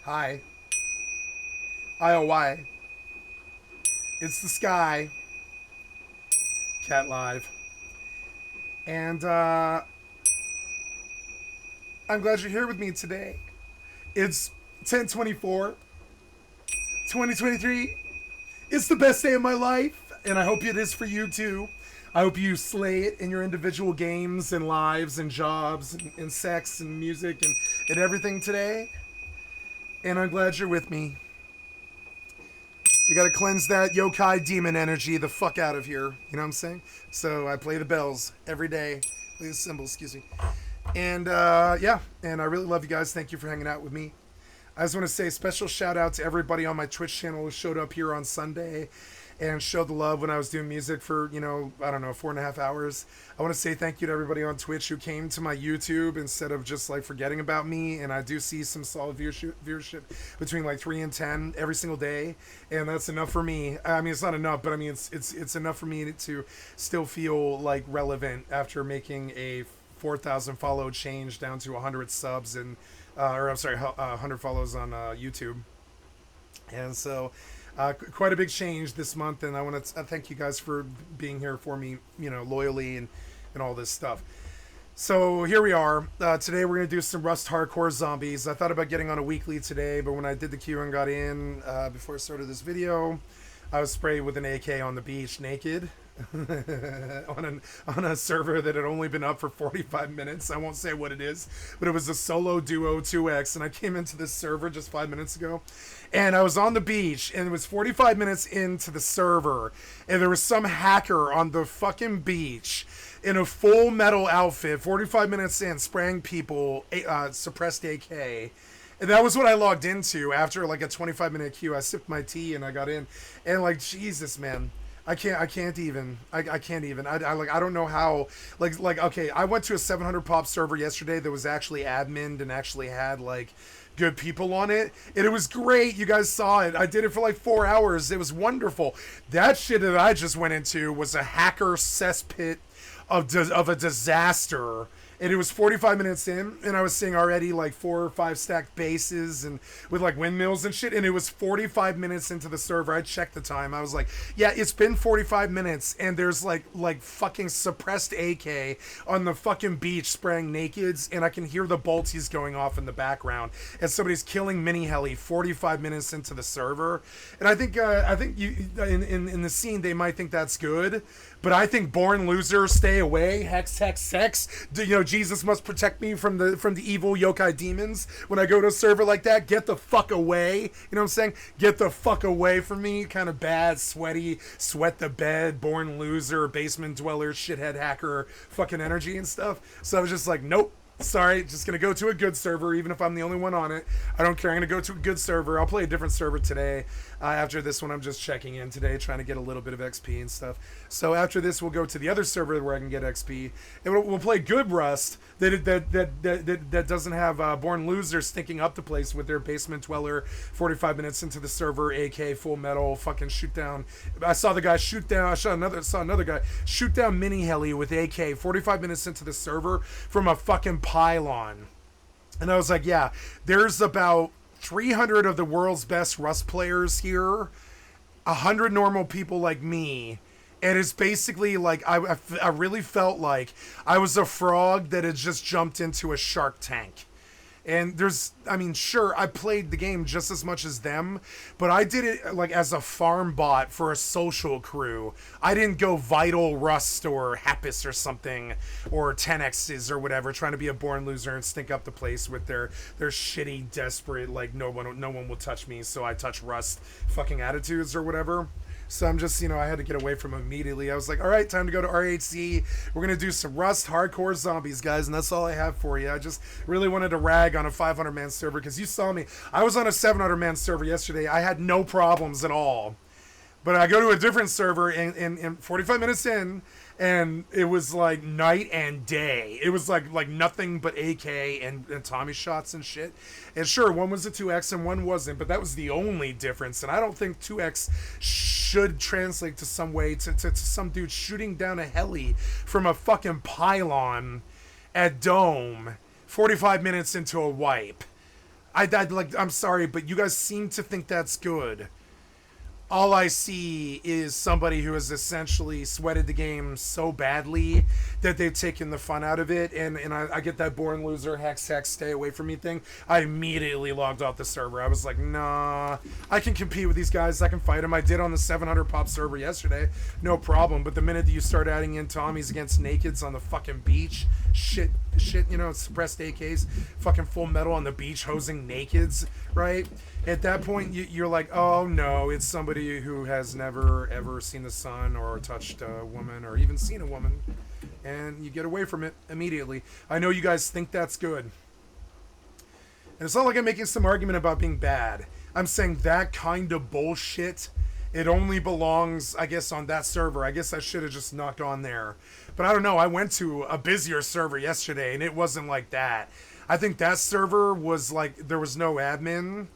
Hi. IOY. It's the sky. Cat Live. And I'm glad you're here with me today. It's 10/24, 2023. It's the best day of my life, and I hope it is for you too. I hope you slay it in your individual games and lives and jobs and sex and music and everything today. And I'm glad you're with me. We gotta cleanse that yokai demon energy the fuck out of here. You know what I'm saying? So I play the bells every day. Play the cymbals, excuse me. And yeah, and I really love you guys. Thank you for hanging out with me. I just want to say a special shout out to everybody on my Twitch channel who showed up here on Sunday and showed the love when I was doing music for, I don't know, 4.5 hours. I want to say thank you to everybody on Twitch who came to my YouTube instead of just like forgetting about me. And I do see some solid viewership between like 3 and 10 every single day. And that's enough for me. I mean, it's not enough, but I mean, it's enough for me to still feel like relevant after making a 4,000 follow change down to 100 subs and 100 follows on YouTube. And so quite a big change this month, and I want to thank you guys for being here for me, loyally and all this stuff. So here we are. Today we're going to do some Rust Hardcore Zombies. I thought about getting on a weekly today, but when I did the queue and got in before I started this video, I was sprayed with an AK on the beach naked. on a server that had only been up for 45 minutes. I won't say what it is, but it was a solo duo 2x, and I came into this server just 5 minutes ago, and I was on the beach, and it was 45 minutes into the server, and there was some hacker on the fucking beach in a full metal outfit, 45 minutes in, spraying people, suppressed AK. And that was what I logged into after like a 25-minute queue. I sipped my tea and I got in, and like, Jesus, man. I can't even. I don't know how. Okay, I went to a 700 pop server yesterday that was actually adminned and actually had like good people on it, and it was great. You guys saw it. I did it for like 4 hours. It was wonderful. That shit that I just went into was a hacker cesspit of a disaster. And it was 45 minutes in, and I was seeing already like 4 or 5 stacked bases and with like windmills and shit. And it was 45 minutes into the server. I checked the time. I was like, yeah, it's been 45 minutes, and there's like fucking suppressed AK on the fucking beach spraying nakeds, and I can hear the bolties going off in the background, and somebody's killing mini heli 45 minutes into the server. And I think you in the scene they might think that's good. But I think born loser, stay away, hex, sex. Jesus must protect me from the evil yokai demons. When I go to a server like that, get the fuck away. You know what I'm saying? Get the fuck away from me. Kind of bad, sweaty, sweat the bed, born loser, basement dweller, shithead hacker, fucking energy and stuff. So I was just like, nope. Sorry, just gonna go to a good server, even if I'm the only one on it. I don't care. I'm gonna go to a good server. I'll play a different server today. After this one, I'm just checking in today, trying to get a little bit of XP and stuff. So after this, we'll go to the other server where I can get XP, and we'll play good Rust that doesn't have born losers stinking up the place with their basement dweller. 45 minutes into the server, AK full metal, fucking shoot down. I saw the guy shoot down. I saw another guy shoot down mini heli with AK. 45 minutes into the server from a fucking pylon. And I was like, yeah, there's about 300 of the world's best Rust players here, 100 normal people like me, and it's basically like I really felt like I was a frog that had just jumped into a shark tank. And sure, I played the game just as much as them, but I did it like as a farm bot for a social crew. I didn't go Vital Rust or Happus or something, or 10X's or whatever, trying to be a born loser and stink up the place with their shitty, desperate, like, no one will touch me, so I touch Rust fucking attitudes or whatever. So I'm just, I had to get away from him immediately. I was like, all right, time to go to RHZ. We're going to do some Rust Hardcore Zombies, guys, and that's all I have for you. I just really wanted to rag on a 500-man server because you saw me. I was on a 700-man server yesterday. I had no problems at all. But I go to a different server and 45 minutes in, and it was like night and day. It was like nothing but AK and Tommy shots and shit. And sure, one was a 2X and one wasn't, but that was the only difference. And I don't think 2X should translate to some way to some dude shooting down a heli from a fucking pylon at Dome 45 minutes into a wipe. I'm sorry, but you guys seem to think that's good. All I see is somebody who has essentially sweated the game so badly that they've taken the fun out of it, and I get that born loser, hex, stay away from me thing. I immediately logged off the server. I was like, nah, I can compete with these guys. I can fight them. I did on the 700 pop server yesterday, no problem. But the minute that you start adding in Tommies against nakeds on the fucking beach, shit, you know, suppressed AKs, fucking full metal on the beach, hosing nakeds, right? At that point, you're like, oh no, it's somebody who has never ever seen the sun or touched a woman or even seen a woman, and you get away from it immediately. I know you guys think that's good, and it's not like I'm making some argument about being bad. I'm saying that kind of bullshit, it only belongs, I guess, on that server. I guess I should have just knocked on there. But I don't know, I went to a busier server yesterday, and it wasn't like that. I think that server was like, there was no admin,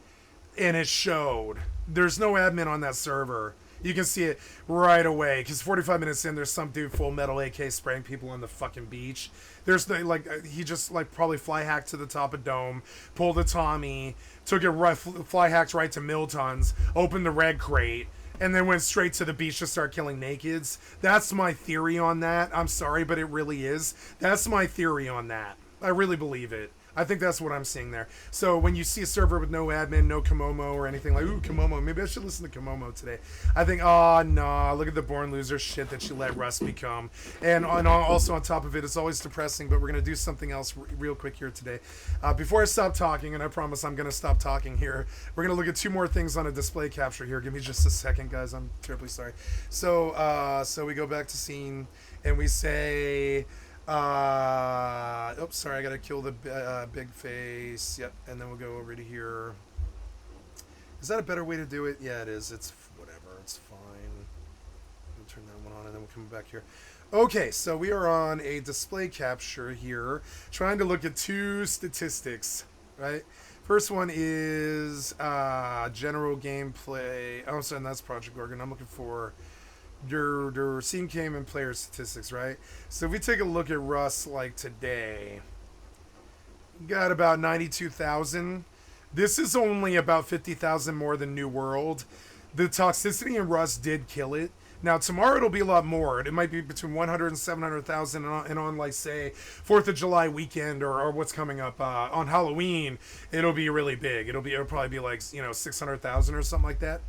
and it showed. There's no admin on that server. You can see it right away, because 45 minutes in, there's some dude full metal AK spraying people on the fucking beach. There's the, like, he just like probably fly hacked to the top of Dome, pulled a Tommy, took it right, fly hacked right to Milton's, opened the red crate, and then went straight to the beach to start killing nakeds. That's my theory on that. I'm sorry, but it really is. That's my theory on that. I really believe it. I think that's what I'm seeing there. So when you see a server with no admin, no Komomo or anything like, ooh, Komomo, maybe I should listen to Komomo today. I think, oh, nah, look at the born loser shit that you let Russ become. And also on top of it, it's always depressing, but we're going to do something else real quick here today. Before I stop talking, and I promise I'm going to stop talking here, we're going to look at two more things on a display capture here. Give me just a second, guys. I'm terribly sorry. So we go back to scene, and we say... oops, sorry, I gotta kill the big face. Yep, and then we'll go over to here. Is that a better way to do it? Yeah, it is. It's whatever. It's fine. We'll turn that one on, and then we'll come back here. Okay, so we are on a display capture here, trying to look at two statistics, right? First one is general gameplay. Oh, sorry, that's Project Gorgon. I'm looking for your scene came and player statistics, right? So if we take a look at Russ like today, got about 92,000. This is only about 50,000 more than New World. The toxicity in Rust did kill it. Now, tomorrow it'll be a lot more. It might be between 100 and 700,000, and on, like, say, 4th of July weekend or what's coming up on Halloween, it'll be really big. It'll probably be like, 600,000 or something like that.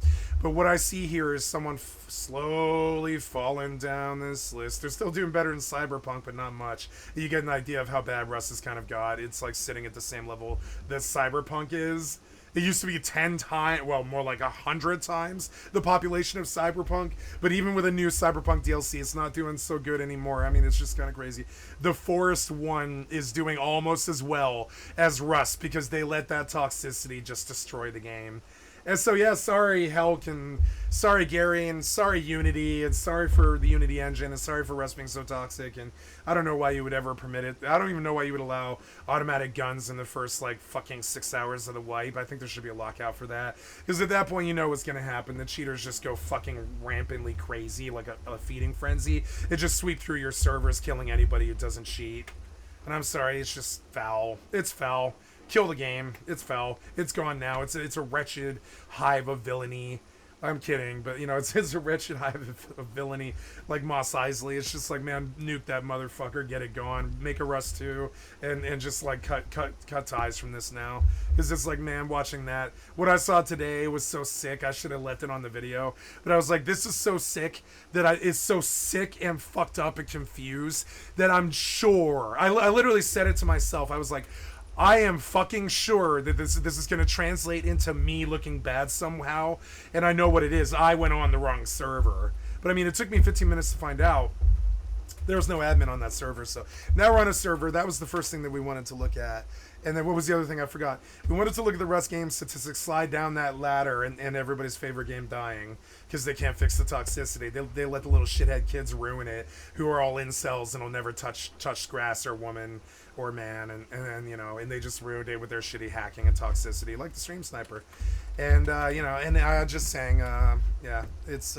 But what I see here is someone slowly falling down this list. They're still doing better than Cyberpunk, but not much. You get an idea of how bad Rust has kind of got. It's like sitting at the same level that Cyberpunk is. It used to be 10 times, well, more like 100 times the population of Cyberpunk. But even with a new Cyberpunk DLC, it's not doing so good anymore. I mean, it's just kind of crazy. The Forest one is doing almost as well as Rust because they let that toxicity just destroy the game. And so, yeah, sorry, Helk, and sorry, Gary, and sorry, Unity, and sorry for the Unity engine, and sorry for Rust being so toxic, and I don't know why you would ever permit it. I don't even know why you would allow automatic guns in the first, like, fucking 6 hours of the wipe. I think there should be a lockout for that. Because at that point, you know what's going to happen. The cheaters just go fucking rampantly crazy, like a feeding frenzy. They just sweep through your servers, killing anybody who doesn't cheat. And I'm sorry, it's just foul. It's foul. Kill the game. It's foul. It's gone now. It's a wretched hive of villainy. I'm kidding, but it's a wretched hive of villainy, like Mos Eisley. It's just like, man, nuke that motherfucker, get it going, make a Rust 2, and just like cut ties from this now. Because it's like, man, watching that, what I saw today was so sick. I should have left it on the video, but I was like, this is so sick that it's so sick and fucked up and confused that I'm sure. I literally said it to myself. I was like, I am fucking sure that this is going to translate into me looking bad somehow, and I know what it is. I went on the wrong server. But I mean, it took me 15 minutes to find out. There was no admin on that server, so now we're on a server. That was the first thing that we wanted to look at. And then what was the other thing I forgot? We wanted to look at the Rust game statistics, slide down that ladder, and everybody's favorite game dying because they can't fix the toxicity. They let the little shithead kids ruin it, who are all incels and will never touch grass or woman or man, and they just ruined it with their shitty hacking and toxicity, like the Stream Sniper. And and I just saying, it's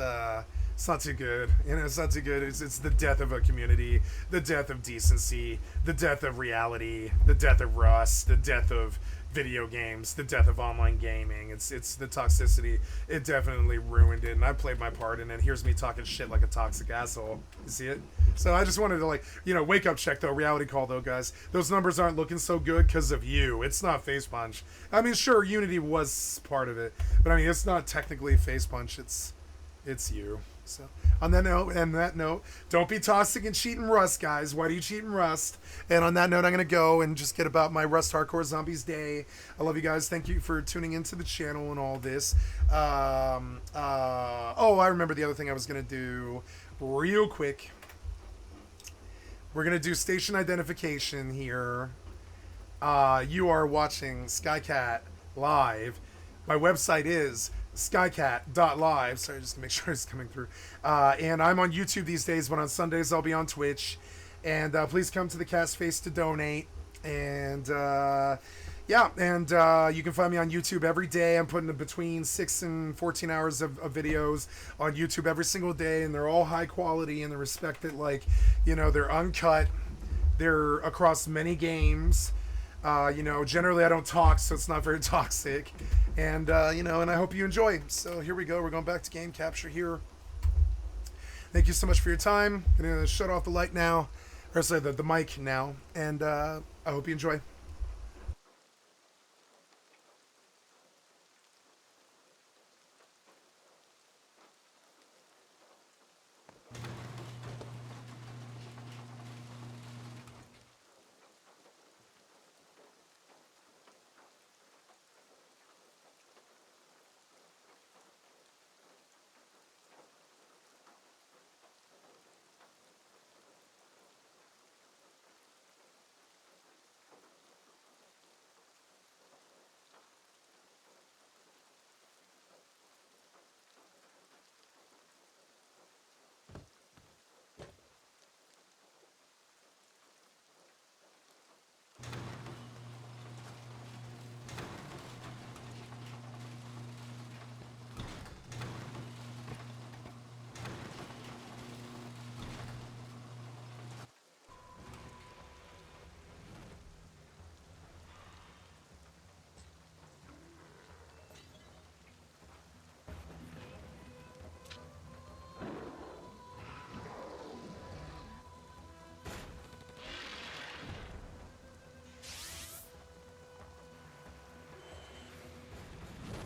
not too good. It's not too good. It's the death of a community, the death of decency, the death of reality, the death of Rust, the death of video games, the death of online gaming. It's the toxicity. It definitely ruined it, and I played my part in it. Here's me talking shit like a toxic asshole. You see it? So I just wanted to, like, wake up check though, reality call though, guys. Those numbers aren't looking so good because of you. It's not Face Punch. I mean, sure, Unity was part of it, but I mean, it's not technically Face Punch. It's you. So on that note, don't be toxic and cheating Rust, guys. Why do you cheat in Rust? And on that note, I'm gonna go and just get about my Rust Hardcore Zombies day. I love you guys. Thank you for tuning into the channel and all this. I remember the other thing I was gonna do real quick. We're gonna do station identification here. You are watching Skycat live. My website is skycat.live. Sorry, just to make sure it's coming through. And I'm on YouTube these days, but on Sundays I'll be on Twitch. And please come to the Cast Face to donate. And you can find me on YouTube every day. I'm putting between 6 and 14 hours of videos on YouTube every single day, and they're all high quality in the respect that, like, they're uncut. They're across many games. Generally I don't talk, so it's not very toxic. And, and I hope you enjoy. So here we go. We're going back to game capture here. Thank you so much for your time. I'm going to shut off the light now. Or sorry, the mic now. And I hope you enjoy.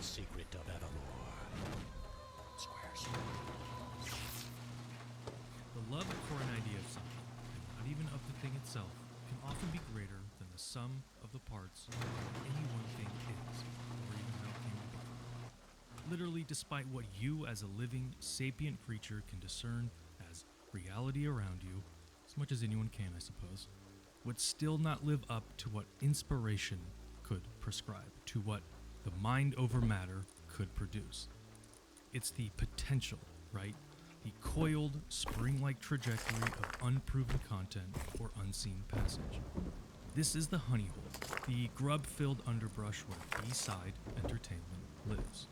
Secret of Evermore. Squares. The love for an idea of something, and not even of the thing itself, can often be greater than the sum of the parts of what any one thing is, or even how it came to be. Literally, despite what you as a living, sapient creature can discern as reality around you, as much as anyone can, I suppose, would still not live up to what inspiration could prescribe, to what the mind over matter could produce. It's the potential, right? The coiled, spring-like trajectory of unproven content or unseen passage. This is the honey hole, the grub-filled underbrush where B-side entertainment lives.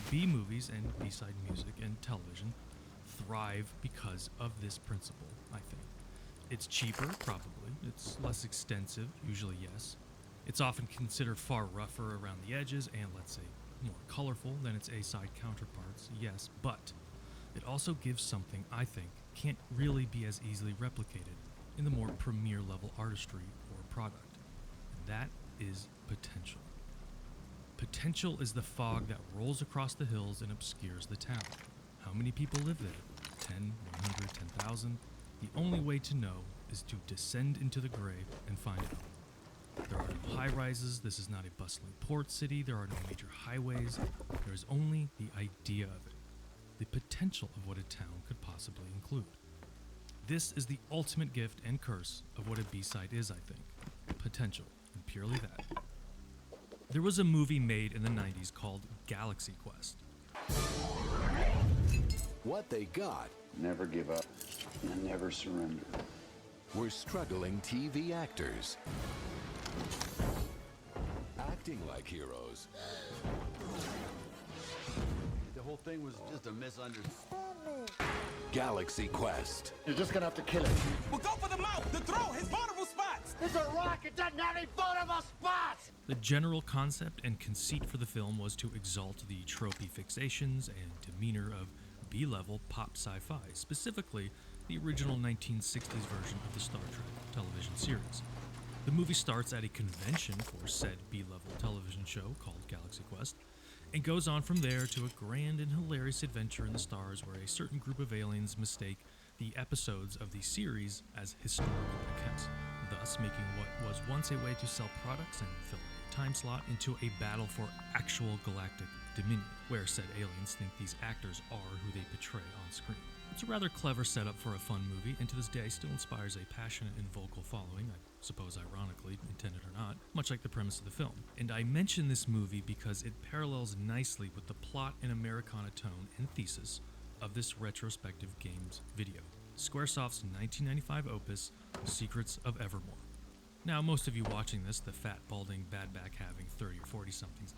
B-movies and B-side music and television thrive because of this principle, I think. It's cheaper, probably. It's less extensive, usually yes. It's often considered far rougher around the edges and, let's say, more colorful than its A-side counterparts, yes, but it also gives something I think can't really be as easily replicated in the more premier level artistry or product. And that is potential. Potential is the fog that rolls across the hills and obscures the town. How many people live there? 10, 100, 10,000? The only way to know is to descend into the grave and find out. There are no high-rises, this is not a bustling port city, there are no major highways, there is only the idea of it, the potential of what a town could possibly include. This is the ultimate gift and curse of what a B-side is, I think. Potential, and purely that. There was a movie made in the 90s called Galaxy Quest. What they got Never give up and never surrender. were struggling TV actors. Acting like heroes. The whole thing was just a misunderstanding. Galaxy Quest. You're just gonna have to kill it. Well, go for the mouth, the throat, his vulnerable spots. It's a rock. It doesn't have any vulnerable spots. The general concept and conceit for the film was to exalt the tropey fixations and demeanor of B-level pop sci-fi, specifically the original 1960s version of the Star Trek television series. The movie starts at a convention for said B-level television show called Galaxy Quest, and goes on from there to a grand and hilarious adventure in the stars where a certain group of aliens mistake the episodes of the series as historical accounts, thus making what was once a way to sell products and fill a time slot into a battle for actual galactic dominion, where said aliens think these actors are who they portray on screen. It's a rather clever setup for a fun movie, and to this day still inspires a passionate and vocal following, I suppose ironically, intended or not, much like the premise of the film. And I mention this movie because it parallels nicely with the plot and Americana tone and thesis of this retrospective games video, Squaresoft's 1995 opus, Secrets of Evermore. Now, most of you watching this, the fat, balding, bad back having 30 or 40 somethings,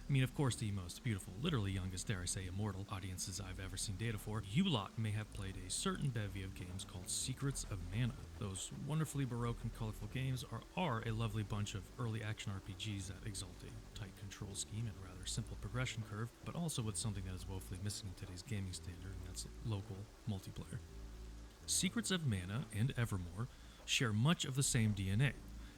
I mean, of course, the most beautiful, literally youngest, dare I say, immortal audiences I've ever seen data for, you lot may have played a certain bevy of games called Secrets of Mana. Those wonderfully baroque and colorful games are a lovely bunch of early action RPGs that exalt a tight control scheme and rather simple progression curve, but also with something that is woefully missing in today's gaming standard, and that's local multiplayer. Secrets of Mana and Evermore share much of the same DNA,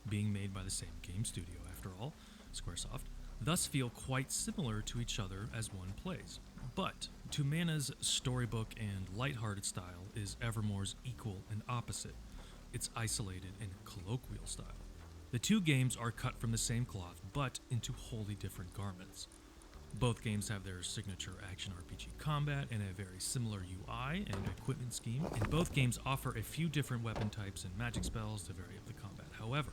being made by the same game studio after all, Squaresoft, thus feel quite similar to each other as one plays. But to Mana's storybook and lighthearted style is Evermore's equal and opposite, its isolated and colloquial style. The two games are cut from the same cloth, but into wholly different garments. Both games have their signature action RPG combat and a very similar UI and equipment scheme, and both games offer a few different weapon types and magic spells to vary up the combat. However,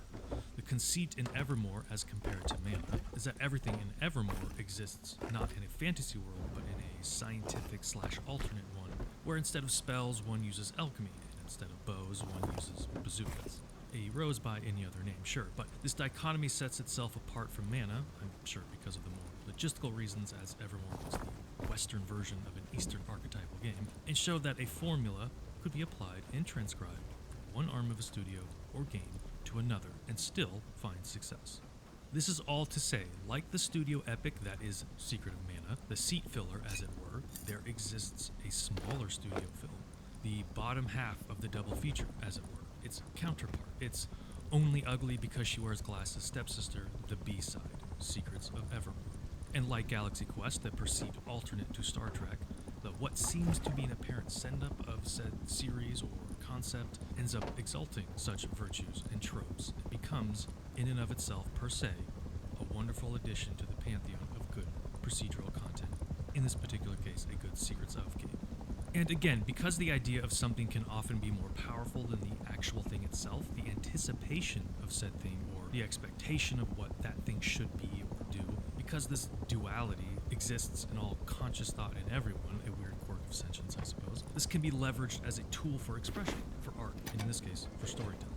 the conceit in Evermore as compared to Mana is that everything in Evermore exists not in a fantasy world, but in a scientific/alternate one, where instead of spells one uses alchemy, and instead of bows one uses bazookas. A rose by any other name, sure, but this dichotomy sets itself apart from Mana, I'm sure because of the more logistical reasons, as Evermore was the Western version of an Eastern archetypal game, and showed that a formula could be applied and transcribed from one arm of a studio or game to another and still find success. This is all to say, like the studio epic that is Secret of Mana, the seat filler as it were, there exists a smaller studio film, the bottom half of the double feature as it were, its counterpart, its only ugly because she wears glasses stepsister, the B-side, Secrets of Evermore. And like Galaxy Quest, the perceived alternate to Star Trek, the what seems to be an apparent send-up of said series or concept ends up exalting such virtues and tropes and becomes, in and of itself per se, a wonderful addition to the pantheon of good procedural content, in this particular case, a good Secrets of game. And again, because the idea of something can often be more powerful than the actual thing itself, the anticipation of said thing or the expectation of what that thing should be or do, because this duality exists in all conscious thought in everyone, a weird quirk of sentience, I suppose, this can be leveraged as a tool for expression, for art, and in this case, for storytelling.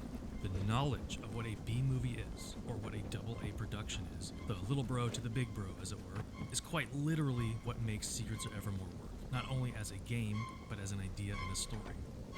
The knowledge of what a B movie is, or what a double A production is, the little bro to the big bro, as it were, is quite literally what makes Secrets of Evermore work, not only as a game, but as an idea and a story.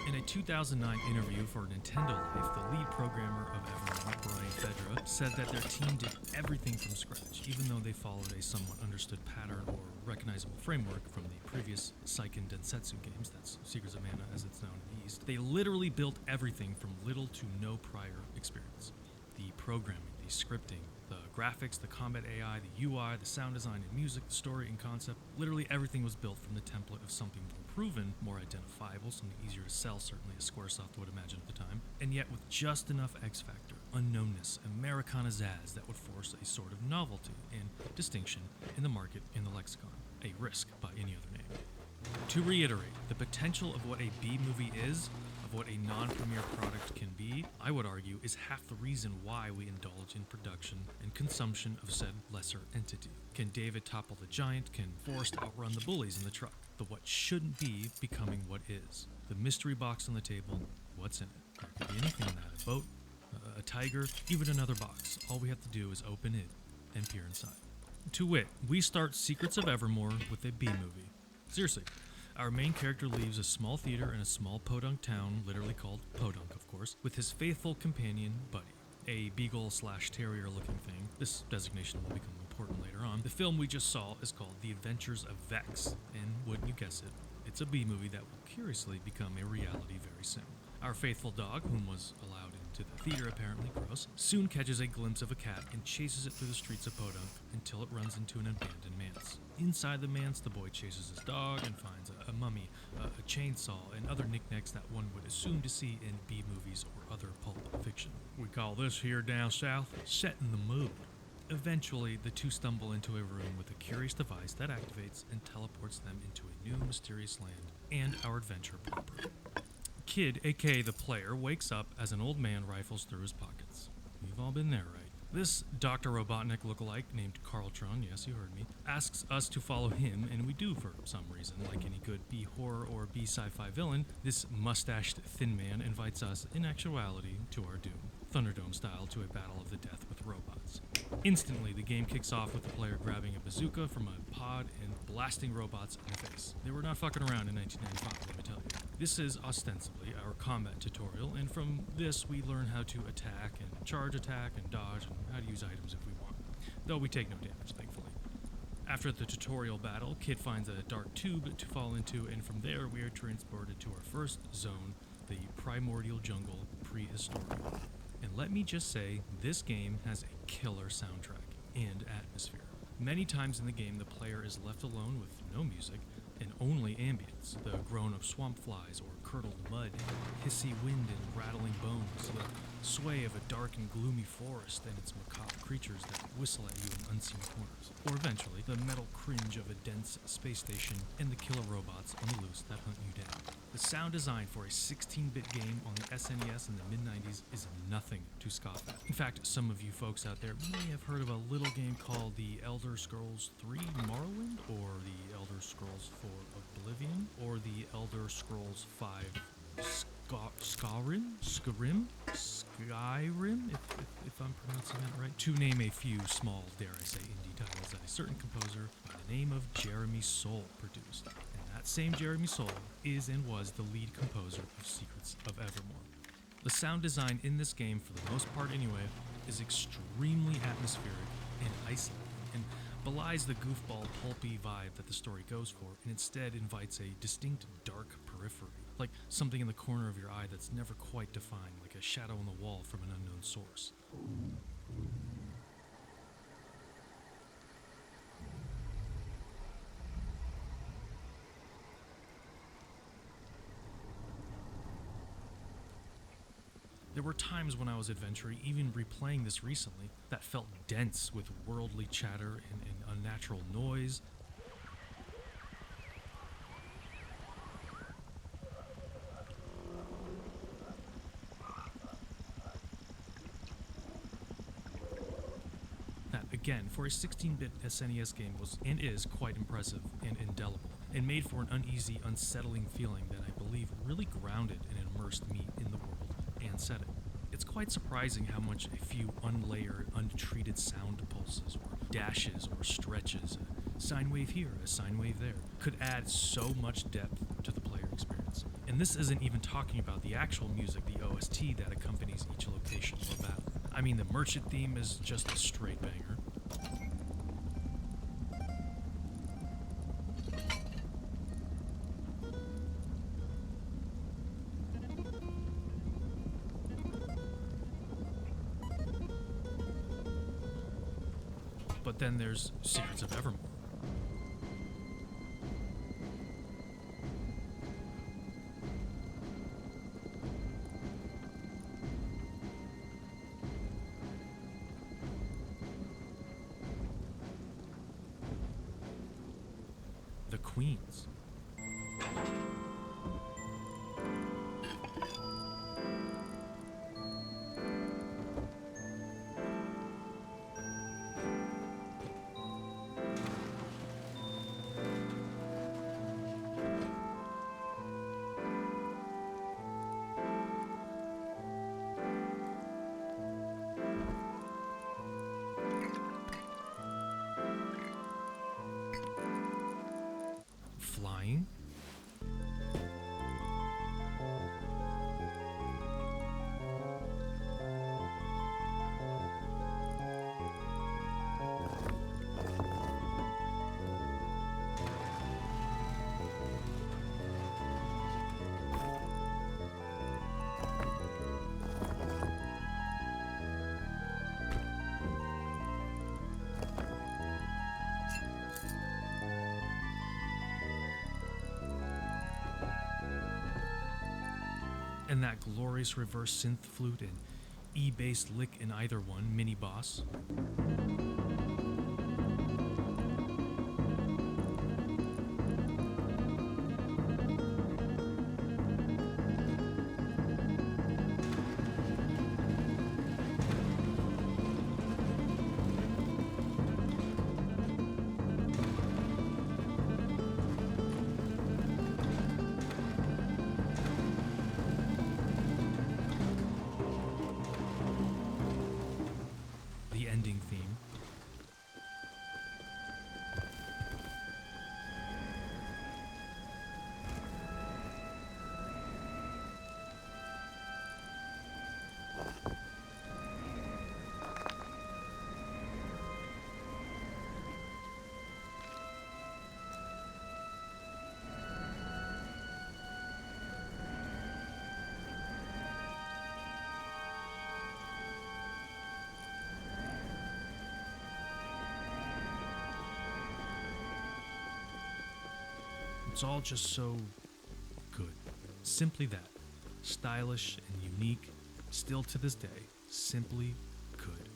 In a 2009 interview for Nintendo Life, the lead programmer of Evermore, Brian Fedra, said that their team did everything from scratch, even though they followed a somewhat understood pattern or recognizable framework from the previous Seiken Densetsu games, that's Secrets of Mana as it's known in the East. They literally built everything from little to no prior experience. The programming, the scripting, the graphics, the combat AI, the UI, the sound design and music, the story and concept, literally everything was built from the template of something more proven, more identifiable, something easier to sell, certainly as Squaresoft would imagine at the time, and yet with just enough X factor, unknownness, Americana zazz that would force a sort of novelty and distinction in the market, in the lexicon, a risk by any other name. To reiterate, the potential of what a B movie is, of what a non-premiere product can be, I would argue, is half the reason why we indulge in production and consumption of said lesser entity. Can David topple the giant? Can Forrest outrun the bullies in the truck? The what shouldn't be becoming what is. The mystery box on the table, what's in it? There could be anything in that. A boat, a tiger, even another box. All we have to do is open it and peer inside. To wit, we start Secrets of Evermore with a B-movie. Seriously, our main character leaves a small theater in a small podunk town, literally called Podunk, of course, with his faithful companion, Buddy, a beagle/terrier looking thing. This designation will become important later on. The film we just saw is called The Adventures of Vex, and wouldn't you guess it, it's a B-movie that will curiously become a reality very soon. Our faithful dog, whom was allowed into the theater apparently, gross, soon catches a glimpse of a cat and chases it through the streets of Podunk until it runs into an abandoned manse. Inside the manse, the boy chases his dog and finds a mummy, a chainsaw, and other knickknacks that one would assume to see in B-movies or other pulp fiction. We call this here down south setting the mood. Eventually, the two stumble into a room with a curious device that activates and teleports them into a new mysterious land and our adventure proper. Kid, aka the player, wakes up as an old man rifles through his pockets. We've all been there, right? This Dr. Robotnik lookalike named Carltron, yes, you heard me, asks us to follow him, and we do for some reason. Like any good B-horror or B-sci-fi villain, this mustached thin man invites us, in actuality, to our doom. Thunderdome style, to a battle of the death with robots. Instantly, the game kicks off with the player grabbing a bazooka from a pod and blasting robots in the face. They were not fucking around in 1995, let me tell you. This is ostensibly our combat tutorial, and from this we learn how to attack and charge attack and dodge and how to use items if we want. Though we take no damage, thankfully. After the tutorial battle, Kid finds a dark tube to fall into, and from there we are transported to our first zone, the primordial jungle, prehistoric. And let me just say, this game has a killer soundtrack and atmosphere. Many times in the game, the player is left alone with no music and only ambience, the groan of swamp flies or curdled mud, hissy wind and rattling bones, the sway of a dark and gloomy forest and its macabre creatures that whistle at you in unseen corners, or eventually the metal cringe of a dense space station and the killer robots on the loose that hunt you down. The sound design for a 16-bit game on the SNES in the mid-90s is nothing to scoff at. In fact, some of you folks out there may have heard of a little game called The Elder Scrolls 3 Morrowind, or The Elder Scrolls 4 Oblivion, or The Elder Scrolls 5 Skyrim, if I'm pronouncing that right, to name a few small, dare I say, indie titles that a certain composer by the name of Jeremy Soule produced. And that same Jeremy Soule is and was the lead composer of Secrets of Evermore. The sound design in this game, for the most part anyway, is extremely atmospheric and isolating, and belies the goofball, pulpy vibe that the story goes for, and instead invites a distinct dark periphery, like something in the corner of your eye that's never quite defined, like a shadow on the wall from an unknown source. There were times when I was adventuring, even replaying this recently, that felt dense with worldly chatter and unnatural noise. That, again, for a 16-bit SNES game was and is quite impressive and indelible, and made for an uneasy, unsettling feeling that I believe really grounded and immersed me in the world and setting. It's quite surprising how much a few unlayered, untreated sound pulses or dashes or stretches, a sine wave here, a sine wave there, could add so much depth to the player experience. And this isn't even talking about the actual music, the OST that accompanies each location or battle. I mean, the merchant theme is just a straight banger. But then there's Secrets of Evermore. The Queens. and that glorious reverse synth flute and E-based lick in either one mini boss. The ending theme. It's all just so good. Simply that. Stylish and unique, still to this day, simply good.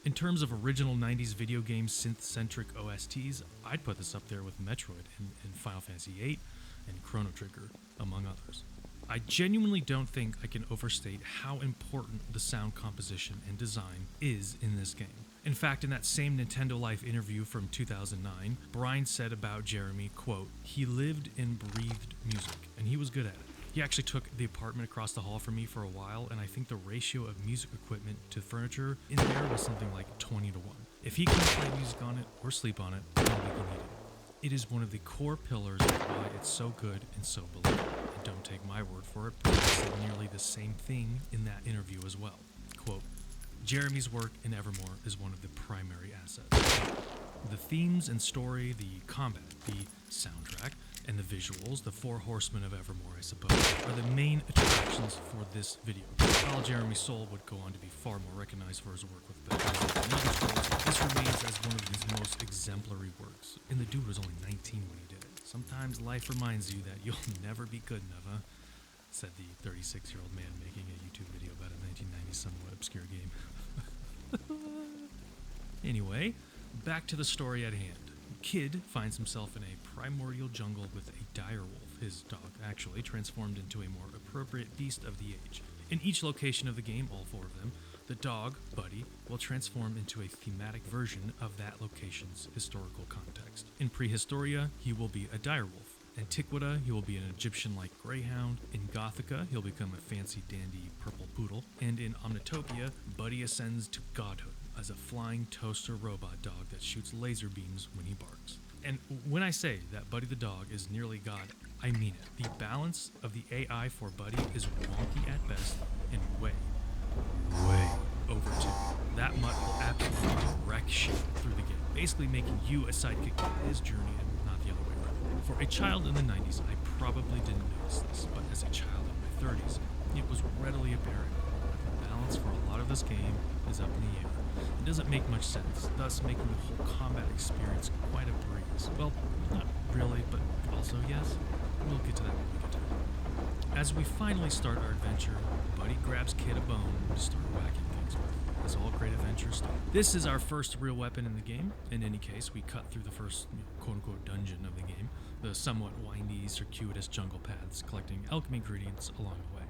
In terms of original 90s video game synth-centric OSTs, I'd put this up there with Metroid and Final Fantasy VIII and Chrono Trigger, among others. I genuinely don't think I can overstate how important the sound composition and design is in this game. In fact, in that same Nintendo Life interview from 2009, Brian said about Jeremy, quote, "He lived and breathed music, and he was good at it. He actually took the apartment across the hall from me for a while, and I think the ratio of music equipment to furniture in there was something like 20-1. If he couldn't play music on it or sleep on it, I don't think he needed it. It is one of the core pillars of why it's so good and so beloved. And don't take my word for it, but I said nearly the same thing in that interview as well. Quote, Jeremy's work in Evermore is one of the primary assets. The themes and story, the combat, the soundtrack, and the visuals, the four horsemen of Evermore, I suppose, are the main attractions for this video. While Jeremy Soule would go on to be far more recognized for his work with Bethesda and other titles, this remains as one of his most exemplary works. And the dude was only 19 when he did it. Sometimes life reminds you that you'll never be good enough, huh? Said the 36-year-old man making a YouTube video about a 1990s somewhat obscure game. Anyway, back to the story at hand. Kid finds himself in a primordial jungle with a direwolf, his dog actually, transformed into a more appropriate beast of the age. In each location of the game, all four of them, the dog, Buddy, will transform into a thematic version of that location's historical context. In Prehistoria, he will be a direwolf. Antiquita, he will be an Egyptian-like greyhound. In Gothica, he'll become a fancy dandy purple poodle. And in Omnitopia, Buddy ascends to godhood as a flying toaster robot dog that shoots laser beams when he barks. And when I say that Buddy the dog is nearly God, I mean it. The balance of the AI for Buddy is wonky at best and way overdue. That mutt will absolutely wreck shit through the game, basically making you a sidekick in his journey and not the other way around. For a child in the 90s, I probably didn't notice this, but as a child in my 30s, it was readily apparent that the balance for a lot of this game is up in the air. It doesn't make much sense, thus making the whole combat experience quite a breeze. Well, not really, but also yes. We'll get to that when we get to it. As we finally start our adventure, Buddy grabs Kid a bone to start whacking things with, as all great adventures start. This is our first real weapon in the game. In any case, we cut through the first, quote-unquote dungeon of the game, the somewhat windy, circuitous jungle paths, collecting alchemy ingredients along the way.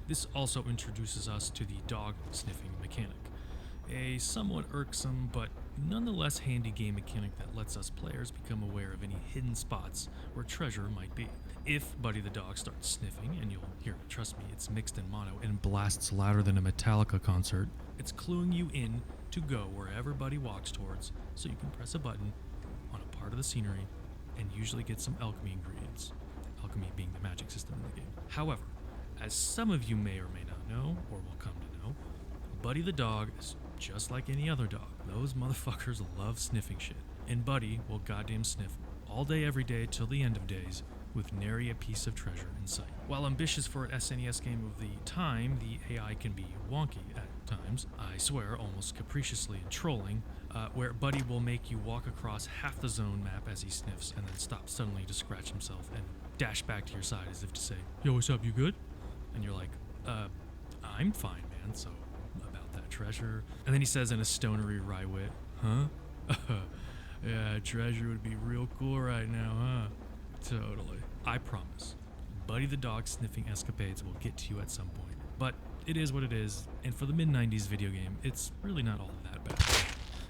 This also introduces us to the dog sniffing mechanic. A somewhat irksome, but nonetheless handy game mechanic that lets us players become aware of any hidden spots where treasure might be. If Buddy the dog starts sniffing, and you'll hear it, trust me, it's mixed in mono and blasts louder than a Metallica concert, it's cluing you in to go wherever Buddy walks towards, so you can press a button on a part of the scenery and usually get some alchemy ingredients. Alchemy being the magic system in the game. However, as some of you may or may not know, or will come to know, Buddy the dog is just like any other dog. Those motherfuckers love sniffing shit. And Buddy will goddamn sniff all day every day till the end of days with nary a piece of treasure in sight. While ambitious for an SNES game of the time, the AI can be wonky at times, I swear almost capriciously and trolling, where Buddy will make you walk across half the zone map as he sniffs and then stop suddenly to scratch himself and dash back to your side as if to say, "Yo, what's up, you good?" And you're like, I'm fine, man, so about that treasure. And then he says in a stonery wry wit, huh? Yeah, treasure would be real cool right now, huh? Totally. I promise. Buddy the dog sniffing escapades will get to you at some point. But it is what it is, and for the mid-90s video game, it's really not all that bad.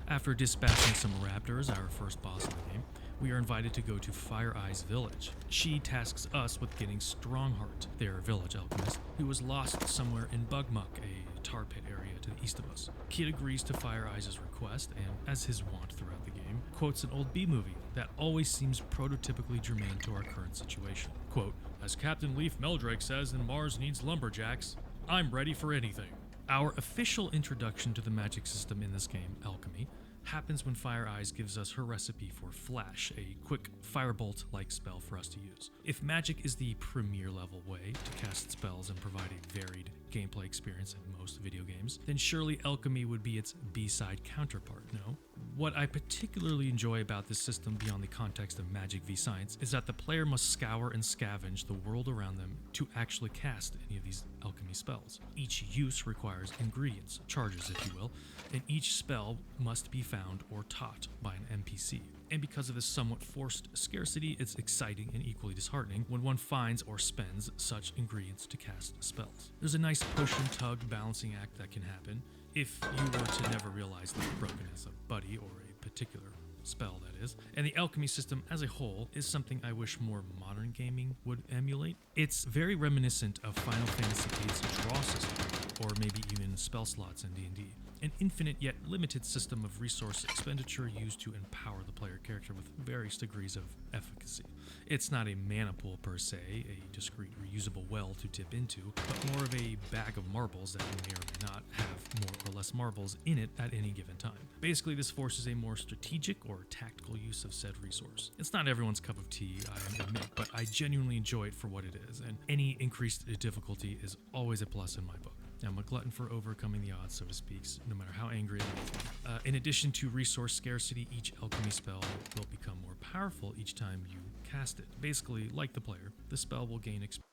After dispatching some raptors, our first boss of the game, we are invited to go to Fire Eye's village. She tasks us with getting Strongheart, their village alchemist, who was lost somewhere in Bugmuck, a tar pit area to the east of us. Kid agrees to Fire Eye's request, and as his wont throughout the game, quotes an old B-movie that always seems prototypically germane to our current situation. Quote, as Captain Leaf Meldrake says in Mars Needs Lumberjacks, I'm ready for anything. Our official introduction to the magic system in this game, Alchemy, happens when Fire Eyes gives us her recipe for Flash, a quick firebolt-like spell for us to use. If magic is the premier level way to cast spells and provide a varied gameplay experience in most video games, then surely Alchemy would be its B-side counterpart, no? What I particularly enjoy about this system beyond the context of Magic v Science is that the player must scour and scavenge the world around them to actually cast any of these alchemy spells. Each use requires ingredients, charges if you will, and each spell must be found or taught by an NPC. And because of this somewhat forced scarcity, it's exciting and equally disheartening when one finds or spends such ingredients to cast spells. There's a nice potion tug balancing act that can happen if you were to never realize the brokenness of Buddy or a particular spell, that is. And the alchemy system as a whole is something I wish more modern gaming would emulate. It's very reminiscent of Final Fantasy VIII's draw system, or maybe even spell slots in D&D. An infinite yet limited system of resource expenditure used to empower the player character with various degrees of efficacy. It's not a mana pool per se, a discrete reusable well to dip into, but more of a bag of marbles that may or may not have more or less marbles in it at any given time. Basically, this forces a more strategic or tactical use of said resource. It's not everyone's cup of tea, I admit, but I genuinely enjoy it for what it is, and any increased difficulty is always a plus in my book. I'm a glutton for overcoming the odds, so to speak, no matter how angry it makes me. In addition to resource scarcity, each alchemy spell will become more powerful each time you cast it. Basically, like the player, the spell will gain experience.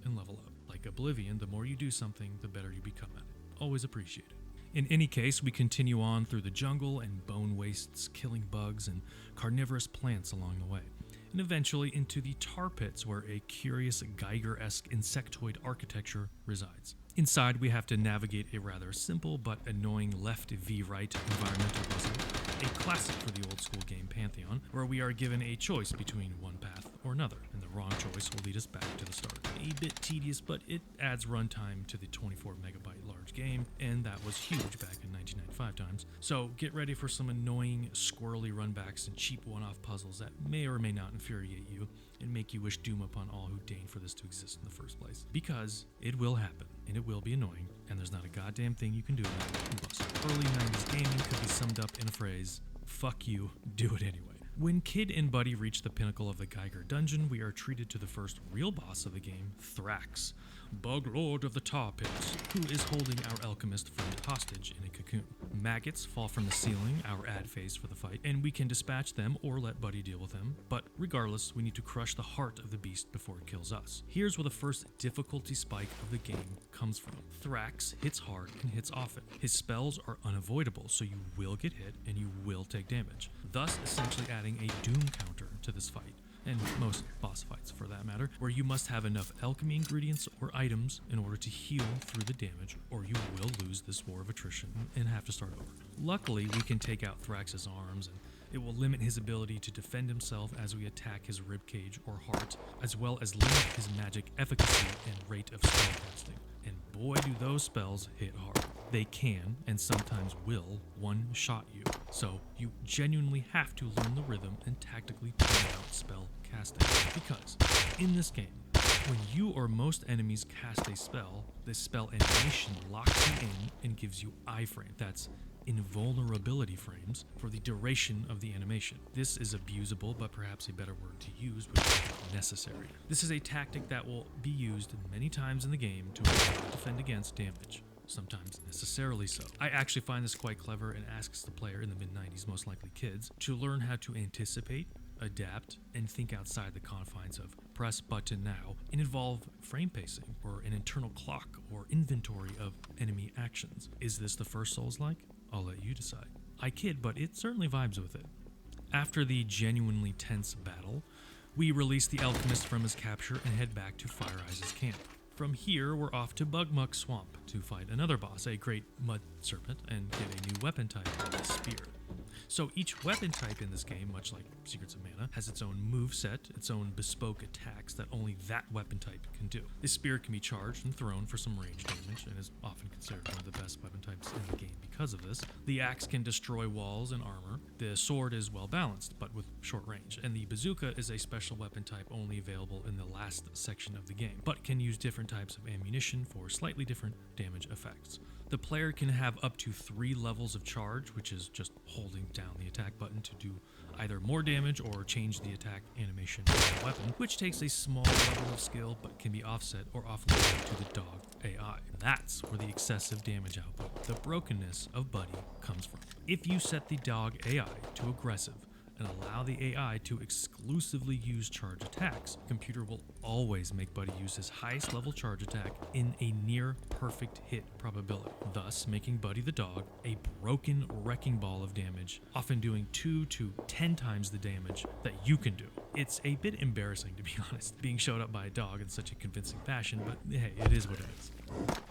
And level up. Like Oblivion, the more you do something, the better you become at it. Always appreciated. In any case, we continue on through the jungle and bone wastes, killing bugs and carnivorous plants along the way, and eventually into the tar pits where a curious Geiger-esque insectoid architecture resides. Inside, we have to navigate a rather simple but annoying left v-right environmental puzzle, a classic for the old school game Pantheon, where we are given a choice between one path or another, and the wrong choice will lead us back to the start. A bit tedious, but it adds runtime to the 24 megabyte large game, and that was huge back in 1995 times. So get ready for some annoying, squirrely runbacks and cheap one-off puzzles that may or may not infuriate you and make you wish doom upon all who deigned for this to exist in the first place. Because it will happen, and it will be annoying, and there's not a goddamn thing you can do about it. Early 90s gaming could be summed up in a phrase, fuck you, do it anyway. When Kid and Buddy reach the pinnacle of the Geiger dungeon, we are treated to the first real boss of the game, Thrax, Bug Lord of the Tar Pits, who is holding our alchemist friend hostage in a cocoon. Maggots fall from the ceiling, our ad phase for the fight, and we can dispatch them or let Buddy deal with them, but regardless, we need to crush the heart of the beast before it kills us. Here's where the first difficulty spike of the game comes from. Thrax hits hard and hits often. His spells are unavoidable, so you will get hit and you will take damage, thus essentially adding a doom counter to this fight, and most boss fights for that matter, where you must have enough alchemy ingredients or items in order to heal through the damage, or you will lose this war of attrition and have to start over. Luckily, we can take out Thrax's arms, and it will limit his ability to defend himself as we attack his ribcage or heart, as well as limit his magic efficacy and rate of spellcasting. And boy do those spells hit hard. They can, and sometimes will, one-shot you, so you genuinely have to learn the rhythm and tactically plan out spell casting. Because, in this game, when you or most enemies cast a spell, this spell animation locks you in and gives you iframe. That's invulnerability frames for the duration of the animation. This is abusable, but perhaps a better word to use would be necessary. This is a tactic that will be used many times in the game to defend against damage, sometimes necessarily so. I actually find this quite clever and asks the player in the mid-90s, most likely kids, to learn how to anticipate, adapt, and think outside the confines of press button now and involve frame pacing or an internal clock or inventory of enemy actions. Is this the first Souls-like? I'll let you decide. I kid, but it certainly vibes with it. After the genuinely tense battle, we release the alchemist from his capture and head back to Fire Eyes' camp. From here, we're off to Bugmuck Swamp to fight another boss, a great mud serpent, and get a new weapon type, the spear. So each weapon type in this game, much like Secrets of Mana, has its own move set, its own bespoke attacks that only that weapon type can do. This spear can be charged and thrown for some range damage and is often considered one of the best weapon types in the game because of this. The axe can destroy walls and armor. The sword is well balanced, but with short range. And the bazooka is a special weapon type only available in the last section of the game, but can use different types of ammunition for slightly different damage effects. The player can have up to 3 levels of charge, which is just holding down the attack button to do either more damage or change the attack animation of the weapon, which takes a small level of skill but can be offset or offloaded to the dog AI. That's where the excessive damage output, the brokenness of Buddy, comes from. If you set the dog AI to aggressive and allow the AI to exclusively use charge attacks, the computer will always make Buddy use his highest level charge attack in a near perfect hit probability, thus making Buddy the dog a broken wrecking ball of damage, often doing 2 to 10 times the damage that you can do. It's a bit embarrassing, to be honest, being showed up by a dog in such a convincing fashion, but hey, it is what it is.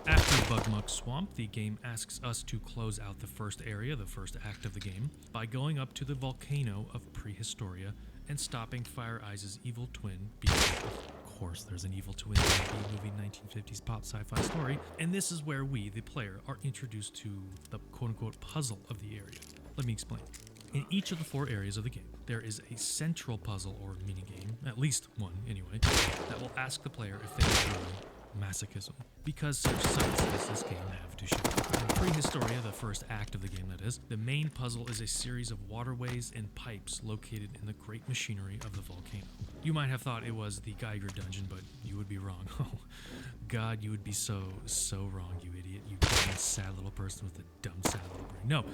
After Bugmuck Swamp, the game asks us to close out the first area, the first act of the game, by going up to the volcano of Prehistoria and stopping Fire Eyes' evil twin, because of course there's an evil twin in the movie 1950s pop sci-fi story, and this is where we, the player, are introduced to the quote-unquote puzzle of the area. Let me explain. In each of the 4 areas of the game, there is a central puzzle or minigame, at least one anyway, that will ask the player if they enjoy masochism, because such sights as this game have to show. In Prehistoria, the first act of the game that is, the main puzzle is a series of waterways and pipes located in the great machinery of the volcano. You might have thought it was the Geiger dungeon, but you would be wrong. Oh, God, you would be so wrong, you idiot. You dumb, sad little person with a dumb, sad little brain. No,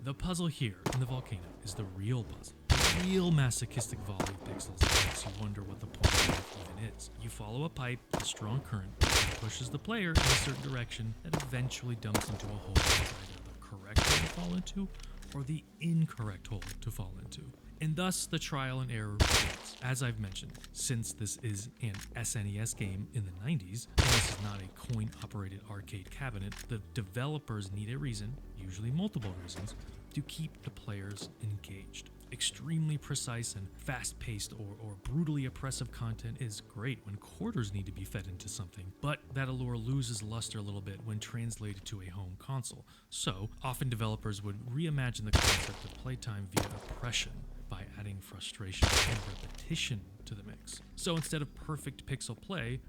the puzzle here in the volcano is the real puzzle. The real masochistic volley of pixels that makes you wonder what the point of life even is. You follow a pipe with a strong current that pushes the player in a certain direction that eventually dumps into a hole that is either the correct hole to fall into or the incorrect hole to fall into. And thus the trial and error begins. As I've mentioned, since this is an SNES game in the 90s, and this is not a coin-operated arcade cabinet, the developers need a reason, usually multiple reasons, to keep the players engaged. Extremely precise and fast-paced or brutally oppressive content is great when quarters need to be fed into something, but that allure loses luster a little bit when translated to a home console. So, often developers would reimagine the concept of playtime via oppression by adding frustration and repetition to the mix. So instead of perfect pixel play,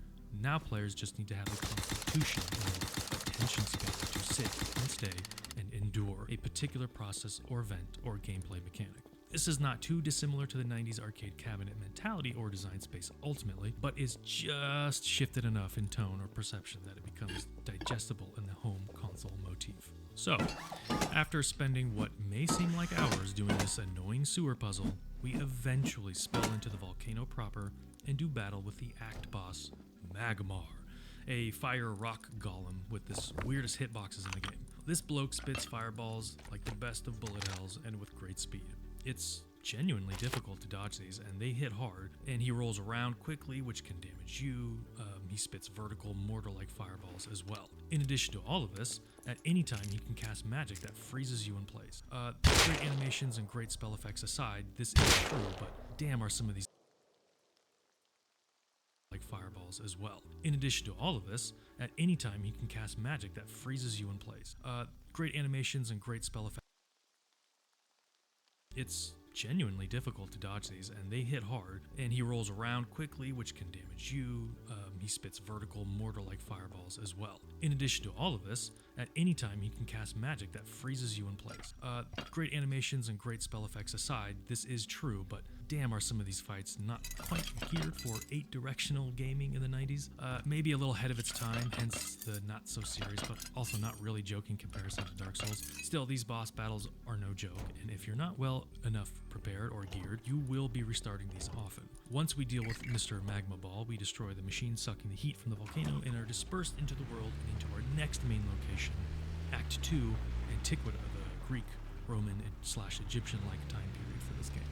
now players just need to have the constitution and attention span to sit and stay and endure a particular process or event or gameplay mechanic. This is not too dissimilar to the 90s arcade cabinet mentality or design space ultimately, but is just shifted enough in tone or perception that it becomes digestible in the home console motif. So, after spending what may seem like hours doing this annoying sewer puzzle, we eventually spill into the volcano proper and do battle with the act boss, Magmar, a fire rock golem with the weirdest hitboxes in the game. This bloke spits fireballs like the best of bullet hells and with great speed. It's genuinely difficult to dodge these, and they hit hard, and he rolls around quickly, which can damage you. He spits vertical mortar-like fireballs as well. In addition to all of this, at any time he can cast magic that freezes you in place. Great animations and great spell effects aside, this is true, but damn are some of these like fireballs as well. In addition to all of this, at any time he can cast magic that freezes you in place. Great animations and great spell effects. It's genuinely difficult to dodge these, and they hit hard, and he rolls around quickly, which can damage you. He spits vertical mortar-like fireballs as well. In addition to all of this, at any time he can cast magic that freezes you in place. Great animations and great spell effects aside, this is true, but damn are some of these fights not quite geared for 8-directional gaming in the 90s. Maybe a little ahead of its time, hence the not so serious but also not really joking comparison to Dark Souls. Still, these boss battles are no joke, and if you're not well enough prepared or geared, you will be restarting these often. Once we deal with Mr. Magma Ball, we destroy the machine sucking the heat from the volcano and are dispersed into the world and into our next main location, Act 2, Antiquita, the Greek, Roman, / Egyptian-like time period for this game.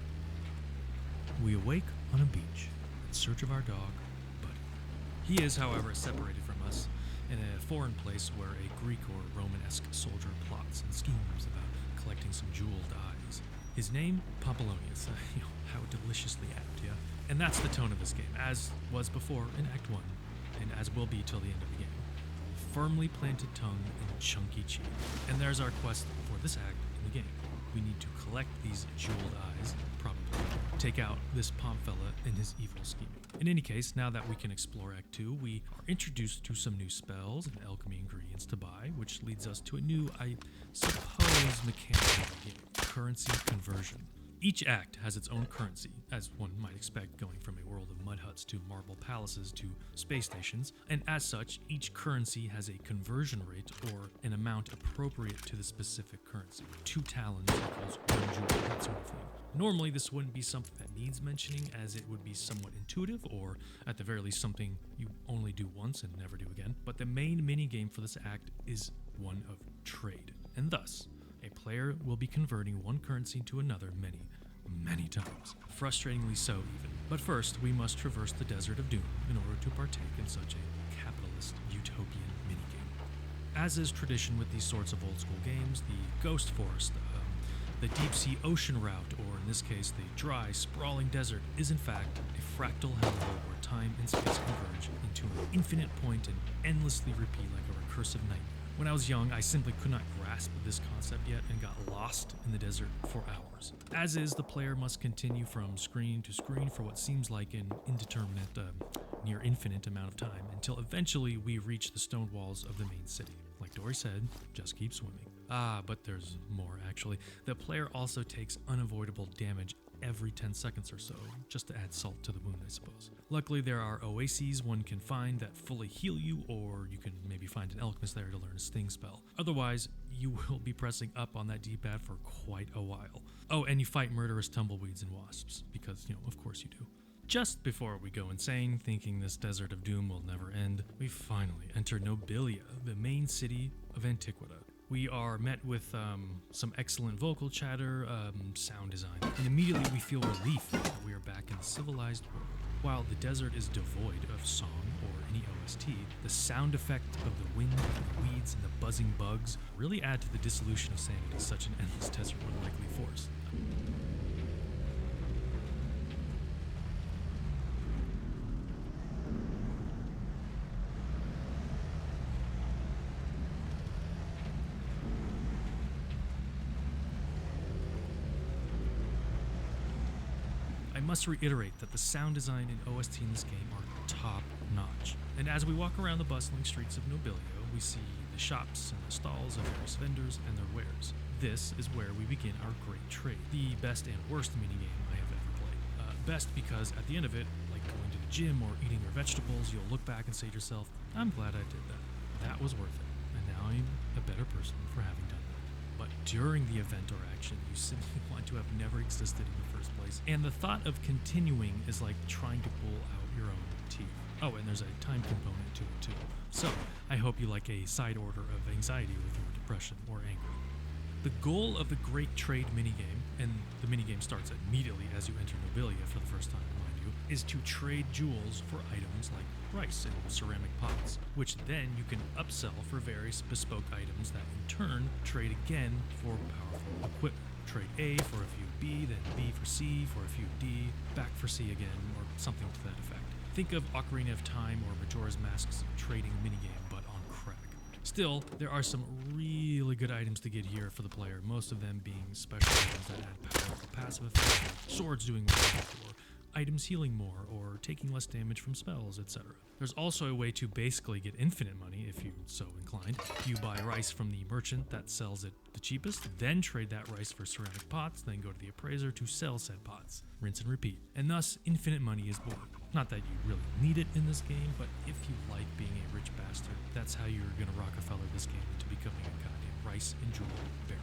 We awake on a beach in search of our dog, Buddy. He is, however, separated from us in a foreign place where a Greek or Romanesque soldier plots and schemes about collecting some jeweled eyes. His name, Pompolonius. How deliciously apt, yeah? And that's the tone of this game, as was before in Act 1, and as will be till the end of the game. Firmly planted tongue and chunky cheek. And there's our quest for this act in the game. We need to collect these jeweled eyes, probably, take out this Pomp fella and his evil scheming. In any case, now that we can explore Act 2, we are introduced to some new spells and alchemy ingredients to buy, which leads us to a new, I suppose, mechanic of the game, currency conversion. Each act has its own currency, as one might expect going from a world of mud huts to marble palaces to space stations, and as such, each currency has a conversion rate or an amount appropriate to the specific currency. 2 talons equals 1 jewel, that sort of thing. Normally, this wouldn't be something that needs mentioning, as it would be somewhat intuitive, or at the very least something you only do once and never do again, but the main minigame for this act is one of trade, and thus, a player will be converting one currency to another many times. Frustratingly so, even. But first, we must traverse the Desert of Doom in order to partake in such a capitalist utopian minigame. As is tradition with these sorts of old-school games, the Ghost Forest, the deep-sea ocean route, or in this case, the dry, sprawling desert, is in fact a fractal hellhole where time and space converge into an infinite point and endlessly repeat like a recursive nightmare. When I was young, I simply could not grasp this concept yet and got lost in the desert for hours. As is, the player must continue from screen to screen for what seems like an indeterminate, near infinite amount of time, until eventually we reach the stone walls of the main city. Like Dory said, just keep swimming. But there's more, actually. The player also takes unavoidable damage every 10 seconds or so, just to add salt to the wound, I suppose. Luckily, there are oases one can find that fully heal you, or you can maybe find an alchemist there to learn a sting spell. Otherwise, you will be pressing up on that D-pad for quite a while. Oh, and you fight murderous tumbleweeds and wasps, because, of course you do. Just before we go insane, thinking this Desert of Doom will never end, we finally enter Nobilia, the main city of Antiquita. We are met with some excellent vocal chatter, sound design, and immediately we feel relief that we are back in the civilized world. While the desert is devoid of song or any OST, the sound effect of the wind, the weeds, and the buzzing bugs really add to the dissolution of sanity such an endless desert would likely force. I must reiterate that the sound design and OST in this game are top-notch. And as we walk around the bustling streets of Nobilia, we see the shops and the stalls of various vendors and their wares. This is where we begin our great trade, the best and worst minigame I have ever played. Best because at the end of it, like going to the gym or eating your vegetables, you'll look back and say to yourself, I'm glad I did that. That was worth it, and now I'm a better person for having done that. But during the event or action, you simply want to have never existed in the first place, and the thought of continuing is like trying to pull out your own teeth. Oh, and there's a time component to it too. So, I hope you like a side order of anxiety with your depression or anger. The goal of the Great Trade minigame, and the minigame starts immediately as you enter Nobilia for the first time, mind you, is to trade jewels for items like rice and ceramic pots, which then you can upsell for various bespoke items that in turn trade again for powerful equipment. Trade A for a few B, then B for C, for a few D, back for C again, or something to that effect. Think of Ocarina of Time or Majora's Mask's trading minigame, but on crack. Still, there are some really good items to get here for the player, most of them being special items that add powerful passive effects, like swords doing more, or items healing more, or taking less damage from spells, etc. There's also a way to basically get infinite money if you so inclined. You buy rice from the merchant that sells it the cheapest, then trade that rice for ceramic pots, then go to the appraiser to sell said pots. Rinse and repeat. And thus, infinite money is born. Not that you really need it in this game, but if you like being a rich bastard, that's how you're gonna Rockefeller this game into becoming a goddamn rice and jewel baron.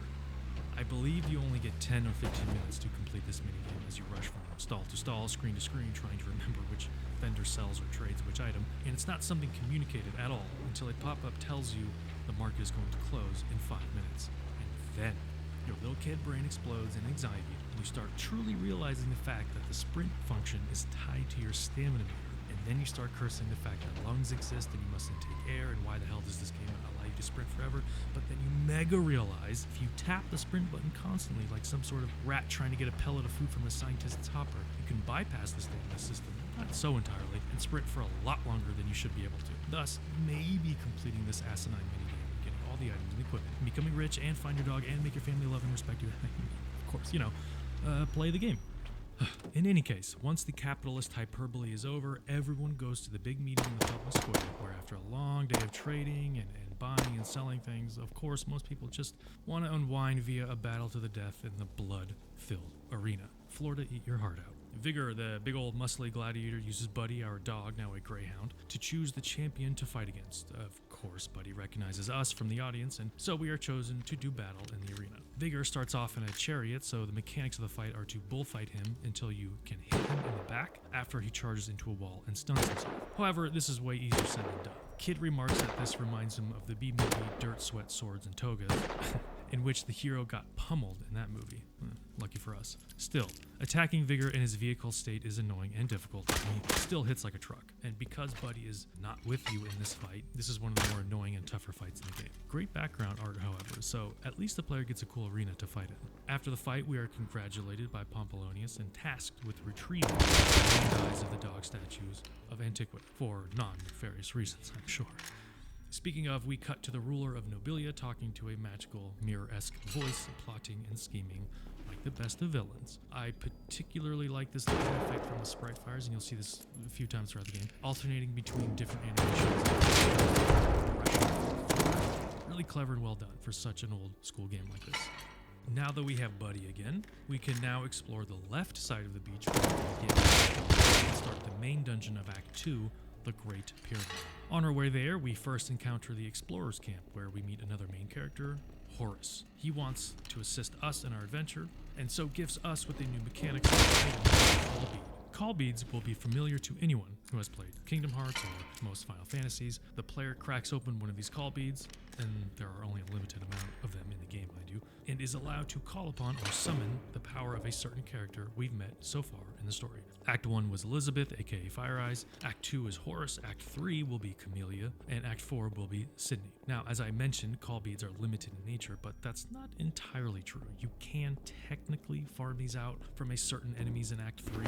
I believe you only get 10 or 15 minutes to complete this minigame as you rush from stall to stall, screen to screen, trying to remember which vendor sells or trades which item, and it's not something communicated at all until a pop-up tells you the market is going to close in 5 minutes. And then, your little kid brain explodes in anxiety, and you start truly realizing the fact that the sprint function is tied to your stamina meter. And then you start cursing the fact that lungs exist and you must intake air, and why the hell does this game allow you to sprint forever? But then you mega realize if you tap the sprint button constantly, like some sort of rat trying to get a pellet of food from a scientist's hopper, you can bypass the stamina system, not so entirely, and sprint for a lot longer than you should be able to. Thus, maybe completing this asinine minigame, getting all the items and equipment, becoming rich and find your dog and make your family love and respect you. Of course, play the game. In any case, once the capitalist hyperbole is over, everyone goes to the big meeting in the public square, where after a long day of trading and buying and selling things, of course, most people just want to unwind via a battle to the death in the blood-filled arena. Florida, eat your heart out. Vigor, the big old muscly gladiator, uses Buddy, our dog, now a greyhound, to choose the champion to fight against. Of course, Buddy recognizes us from the audience, and so we are chosen to do battle in the arena. Vigor starts off in a chariot, so the mechanics of the fight are to bullfight him until you can hit him in the back after he charges into a wall and stuns himself. However, this is way easier said than done. Kid remarks that this reminds him of the B-movie Dirt, Sweat, Swords, and Togas, in which the hero got pummeled in that movie. Lucky for us. Still, attacking Vigor in his vehicle state is annoying and difficult, and he still hits like a truck. And because Buddy is not with you in this fight, this is one of the more annoying and tougher fights in the game. Great background art, however, so at least the player gets a cool arena to fight in. After the fight, we are congratulated by Pompolonius and tasked with retrieving the eyes of the dog statues of antiquity, for non-nefarious reasons, I'm sure. Speaking of, we cut to the ruler of Nobilia talking to a magical, mirror-esque voice, plotting and scheming like the best of villains. I particularly like this little effect from the sprite fires, and you'll see this a few times throughout the game, alternating between different animations. Really clever and well done for such an old school game like this. Now that we have Buddy again, we can now explore the left side of the beach and start the main dungeon of Act 2, the Great Pyramid. On our way there, we first encounter the Explorers Camp, where we meet another main character, Horus. He wants to assist us in our adventure, and so gifts us with a new mechanic called Call beads will be familiar to anyone who has played Kingdom Hearts or most Final Fantasies. The player cracks open one of these call beads, and there are only a limited amount of them in the game, mind you, and is allowed to call upon or summon the power of a certain character we've met so far in the story. Act 1 was Elizabeth, aka Fire Eyes, Act 2 is Horus, Act 3 will be Camellia, and Act 4 will be Sydney. Now, as I mentioned, call beads are limited in nature, but that's not entirely true. You can technically farm these out from a certain enemies in Act 3,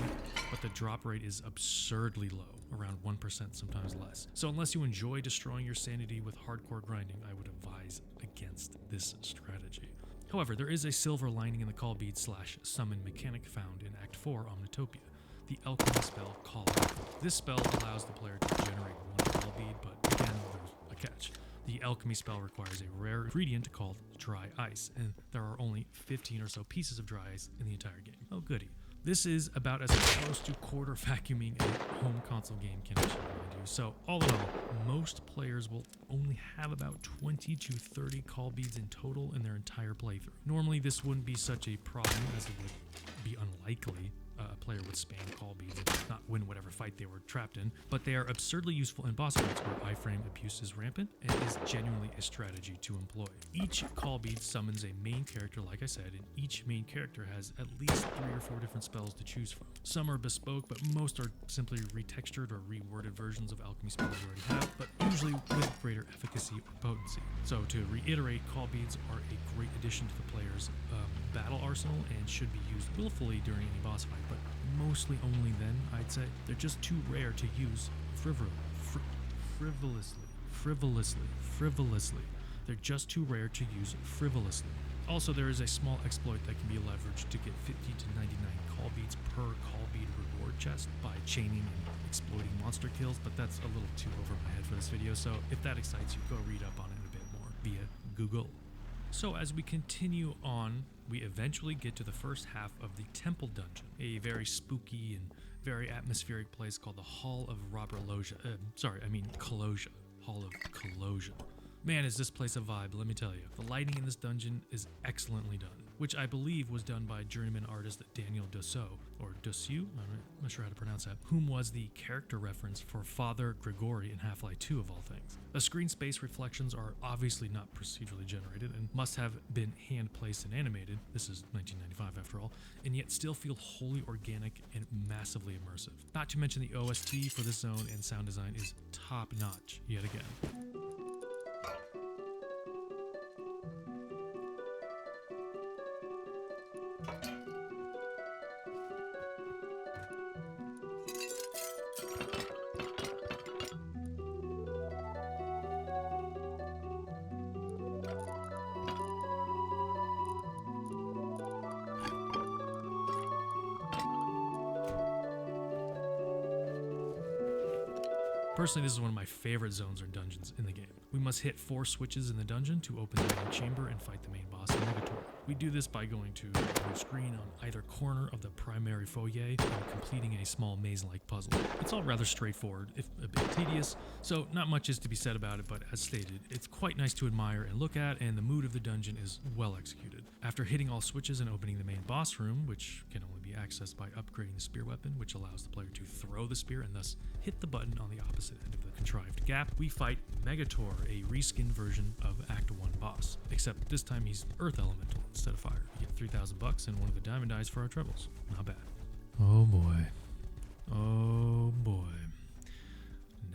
but the drop rate is absurdly low, around 1%, sometimes less. So unless you enjoy destroying your sanity with hardcore grinding, I would advise against this strategy. However, there is a silver lining in the call bead / summon mechanic found in Act 4 Omnitopia, the alchemy spell Call. This spell allows the player to generate one call bead, but again, there's a catch. The alchemy spell requires a rare ingredient called dry ice, and there are only 15 or so pieces of dry ice in the entire game. Oh goody. This is about as close to quarter vacuuming a home console game can actually do. So all in all, most players will only have about 20 to 30 call beads in total in their entire playthrough. Normally this wouldn't be such a problem, as it would be unlikely a player would spam call beads and not win whatever fight they were trapped in, but they are absurdly useful in boss fights where iframe abuse is rampant and is genuinely a strategy to employ. Each call bead summons a main character, like I said, and each main character has at least 3 or 4 different spells to choose from. Some are bespoke, but most are simply retextured or reworded versions of alchemy spells you already have, but usually with greater efficacy or potency. So to reiterate, call beads are a great addition to the player's battle arsenal and should be used willfully during any boss fight, but mostly only then, I'd say. They're just too rare to use frivolously. They're just too rare to use frivolously. Also, there is a small exploit that can be leveraged to get 50 to 99 call beads per call bead reward chest by chaining and exploiting monster kills, but that's a little too over my head for this video, so if that excites you, go read up on it a bit more via Google. So as we continue on, we eventually get to the first half of the Temple Dungeon, a very spooky and very atmospheric place called the Hall of Colosia. Hall of Colosia. Man, is this place a vibe, let me tell you. The lighting in this dungeon is excellently done, which I believe was done by journeyman artist Daniel Dosseau, or Dosseau, I'm not sure how to pronounce that, whom was the character reference for Father Grigori in Half-Life 2 of all things. The screen space reflections are obviously not procedurally generated and must have been hand-placed and animated, this is 1995 after all, and yet still feel wholly organic and massively immersive. Not to mention the OST for this zone and sound design is top-notch yet again. Personally, this is one of my favorite zones or dungeons in the game. We must hit 4 switches in the dungeon to open the main chamber and fight the main boss in Megator. We do this by going to a blue screen on either corner of the primary foyer and completing a small maze-like puzzle. It's all rather straightforward, if a bit tedious, so not much is to be said about it, but as stated, it's quite nice to admire and look at, and the mood of the dungeon is well executed. After hitting all switches and opening the main boss room, which can only be accessed by upgrading the spear weapon, which allows the player to throw the spear and thus hit the button on the opposite end of the contrived gap, we fight Megator, a reskinned version of Act 1 boss. Except this time he's Earth Elemental instead of fire. We get $3,000 and one of the diamond eyes for our troubles. Not bad. Oh boy. Oh boy.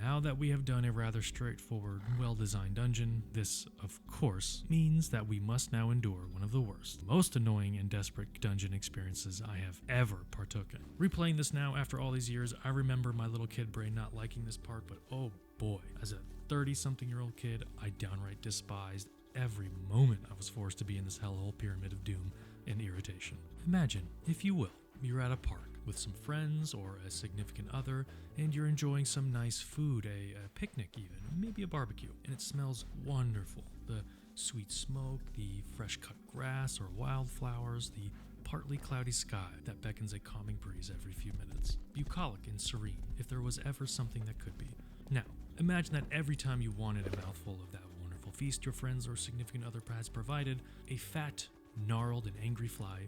Now that we have done a rather straightforward, well-designed dungeon, this, of course, means that we must now endure one of the worst, most annoying and desperate dungeon experiences I have ever partook in. Replaying this now after all these years, I remember my little kid brain not liking this part, but oh boy, as a 30-something-year-old kid, I downright despised every moment I was forced to be in this hellhole pyramid of doom and irritation. Imagine, if you will, you're at a park with some friends or a significant other, and you're enjoying some nice food, a picnic even, maybe a barbecue, and it smells wonderful. The sweet smoke, the fresh cut grass or wildflowers, the partly cloudy sky that beckons a calming breeze every few minutes. Bucolic and serene, if there was ever something that could be. Now, imagine that every time you wanted a mouthful of that wonderful feast your friends or significant other perhaps provided, a fat, gnarled and angry fly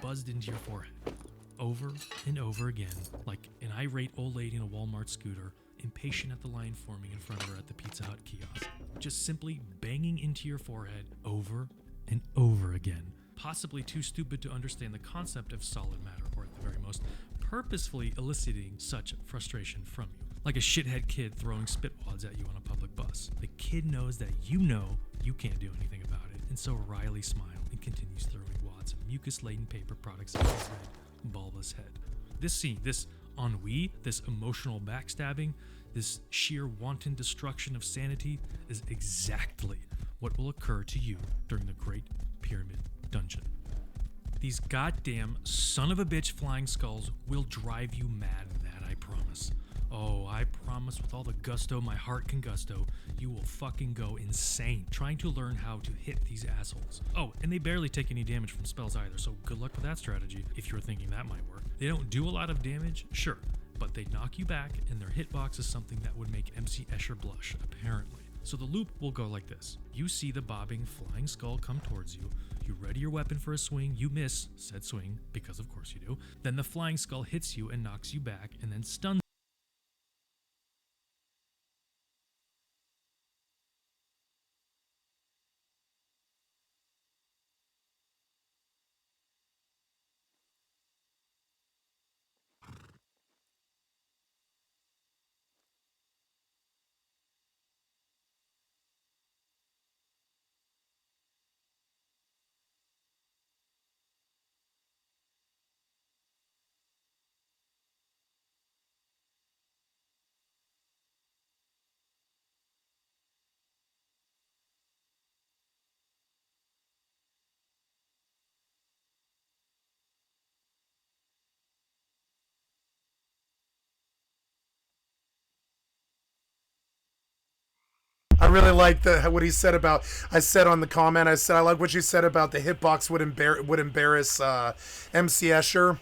buzzed into your forehead. Over and over again, like an irate old lady in a Walmart scooter, impatient at the line forming in front of her at the Pizza Hut kiosk. Just simply banging into your forehead over and over again. Possibly too stupid to understand the concept of solid matter, or at the very most, purposefully eliciting such frustration from you. Like a shithead kid throwing spitwads at you on a public bus. The kid knows that you know you can't do anything about it, and so wryly smiles and continues throwing wads of mucus-laden paper products at his red, bulbous head. This scene, this ennui, this emotional backstabbing, this sheer wanton destruction of sanity is exactly what will occur to you during the Great Pyramid Dungeon. These goddamn son of a bitch flying skulls will drive you mad, that I promise. Oh, I promise with all the gusto my heart can gusto, you will fucking go insane trying to learn how to hit these assholes. Oh, and they barely take any damage from spells either, so good luck with that strategy if you're thinking that might work. They don't do a lot of damage, sure, but they knock you back, and their hitbox is something that would make MC Escher blush, apparently. So the loop will go like this. You see the bobbing flying skull come towards you, you ready your weapon for a swing, you miss said swing, because of course you do, then the flying skull hits you and knocks you back, and then stuns. I really like what he said about. I said on the comment. I said I like what you said about the hitbox would embarrass MC Escher.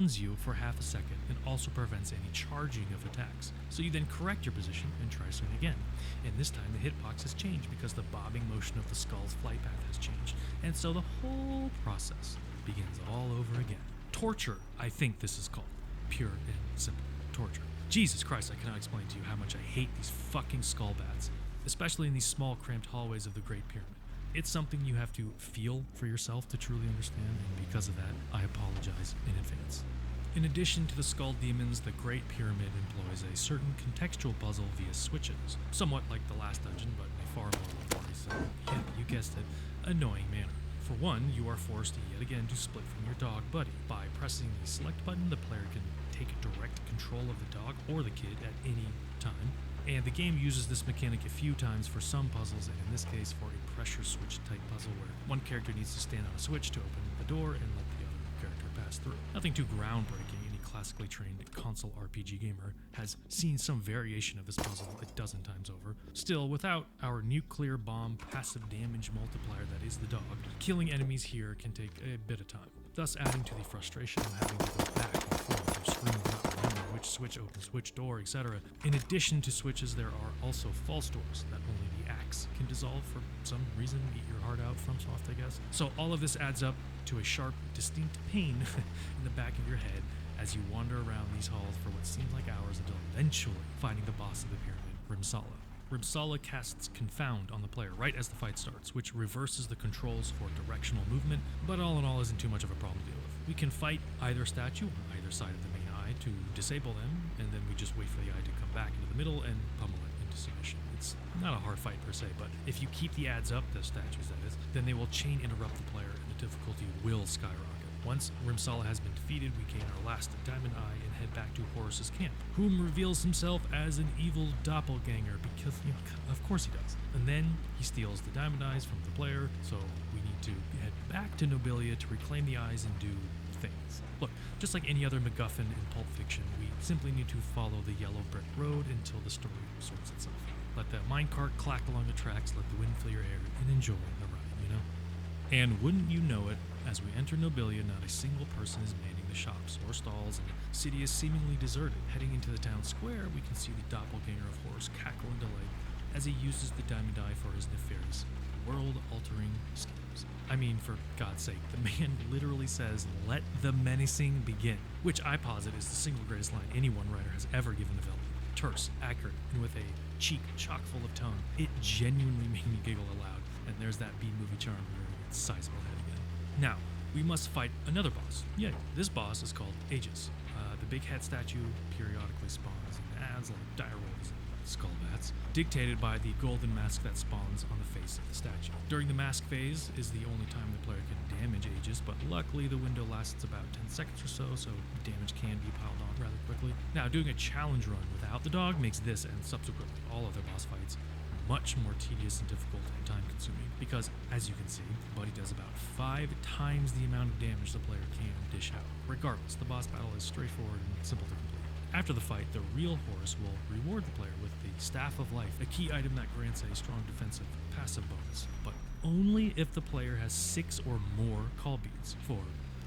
you for half a second and also prevents any charging of attacks. So you then correct your position and try swing again. And this time the hitbox has changed because the bobbing motion of the skull's flight path has changed. And so the whole process begins all over again. Torture, I think this is called. Pure and simple torture. Jesus Christ, I cannot explain to you how much I hate these fucking skull bats, especially in these small cramped hallways of the Great Pyramid. It's something you have to feel for yourself to truly understand, and because of that, I apologize in advance. In addition to the skull demons, the Great Pyramid employs a certain contextual puzzle via switches, somewhat like the last dungeon, but in a far more laborious, yeah, you guessed it, annoying manner. For one, you are forced yet again to split from your dog buddy. By pressing the select button, the player can take direct control of the dog or the kid at any time. And the game uses this mechanic a few times for some puzzles, and in this case for a pressure switch type puzzle where one character needs to stand on a switch to open the door and let the other character pass through. Nothing too groundbreaking. Any classically trained console RPG gamer has seen some variation of this puzzle a dozen times over. Still, without our nuclear bomb passive damage multiplier that is the dog, killing enemies here can take a bit of time, thus adding to the frustration of having to go back and forth through screens not remembering which switch opens which door, etc. In addition to switches, there are also false doors that only the axe can dissolve for some reason. Eat your heart out, FromSoft, I guess. So all of this adds up to a sharp, distinct pain in the back of your head as you wander around these halls for what seems like hours until eventually finding the boss of the pyramid, Rimsala. Rimsala casts Confound on the player right as the fight starts, which reverses the controls for directional movement, but all in all isn't too much of a problem to deal with. We can fight either statue on either side of the main eye to disable them, and then we just wait for the eye to come back into the middle and pummel it into submission. It's not a hard fight per se, but if you keep the adds up, the statues that is, then they will chain interrupt the player and the difficulty will skyrocket. Once Rimsala has been defeated, we gain our last Diamond Eye and head back to Horus's camp, whom reveals himself as an evil doppelganger because, of course he does. And then he steals the Diamond Eyes from the player, so we need to head back to Nobilia to reclaim the eyes and do things. Look, just like any other MacGuffin in Pulp Fiction, we simply need to follow the yellow brick road until the story sorts itself out. Let the minecart clack along the tracks, let the wind fill your hair, and enjoy the ride, And wouldn't you know it, as we enter Nobilia, not a single person is manning the shops or stalls, and the city is seemingly deserted. Heading into the town square, we can see the doppelganger of Horus cackle in delight as he uses the Diamond Eye for his nefarious, world-altering schemes. I mean, for God's sake, the man literally says, "Let the menacing begin," which I posit is the single greatest line any one writer has ever given the villain. Terse, accurate, and with a cheek chock full of tone. It genuinely made me giggle aloud, and there's that B-movie charm rearing its sizable head again. Now, we must fight another boss. Yeah, this boss is called Aegis. The big head statue periodically spawns and adds like dire wolves and skull bats, dictated by the golden mask that spawns on the face of the statue. During the mask phase is the only time the player can damage Aegis, but luckily the window lasts about 10 seconds or so damage can be piled on rather quickly. Now, doing a challenge run without the dog makes this and subsequently all other boss fights much more tedious and difficult and time-consuming, because, as you can see, Buddy does about 5 times the amount of damage the player can dish out. Regardless, the boss battle is straightforward and simple to complete. After the fight, the real Horus will reward the player with the Staff of Life, a key item that grants a strong defensive passive bonus, but only if the player has 6 or more call beads, for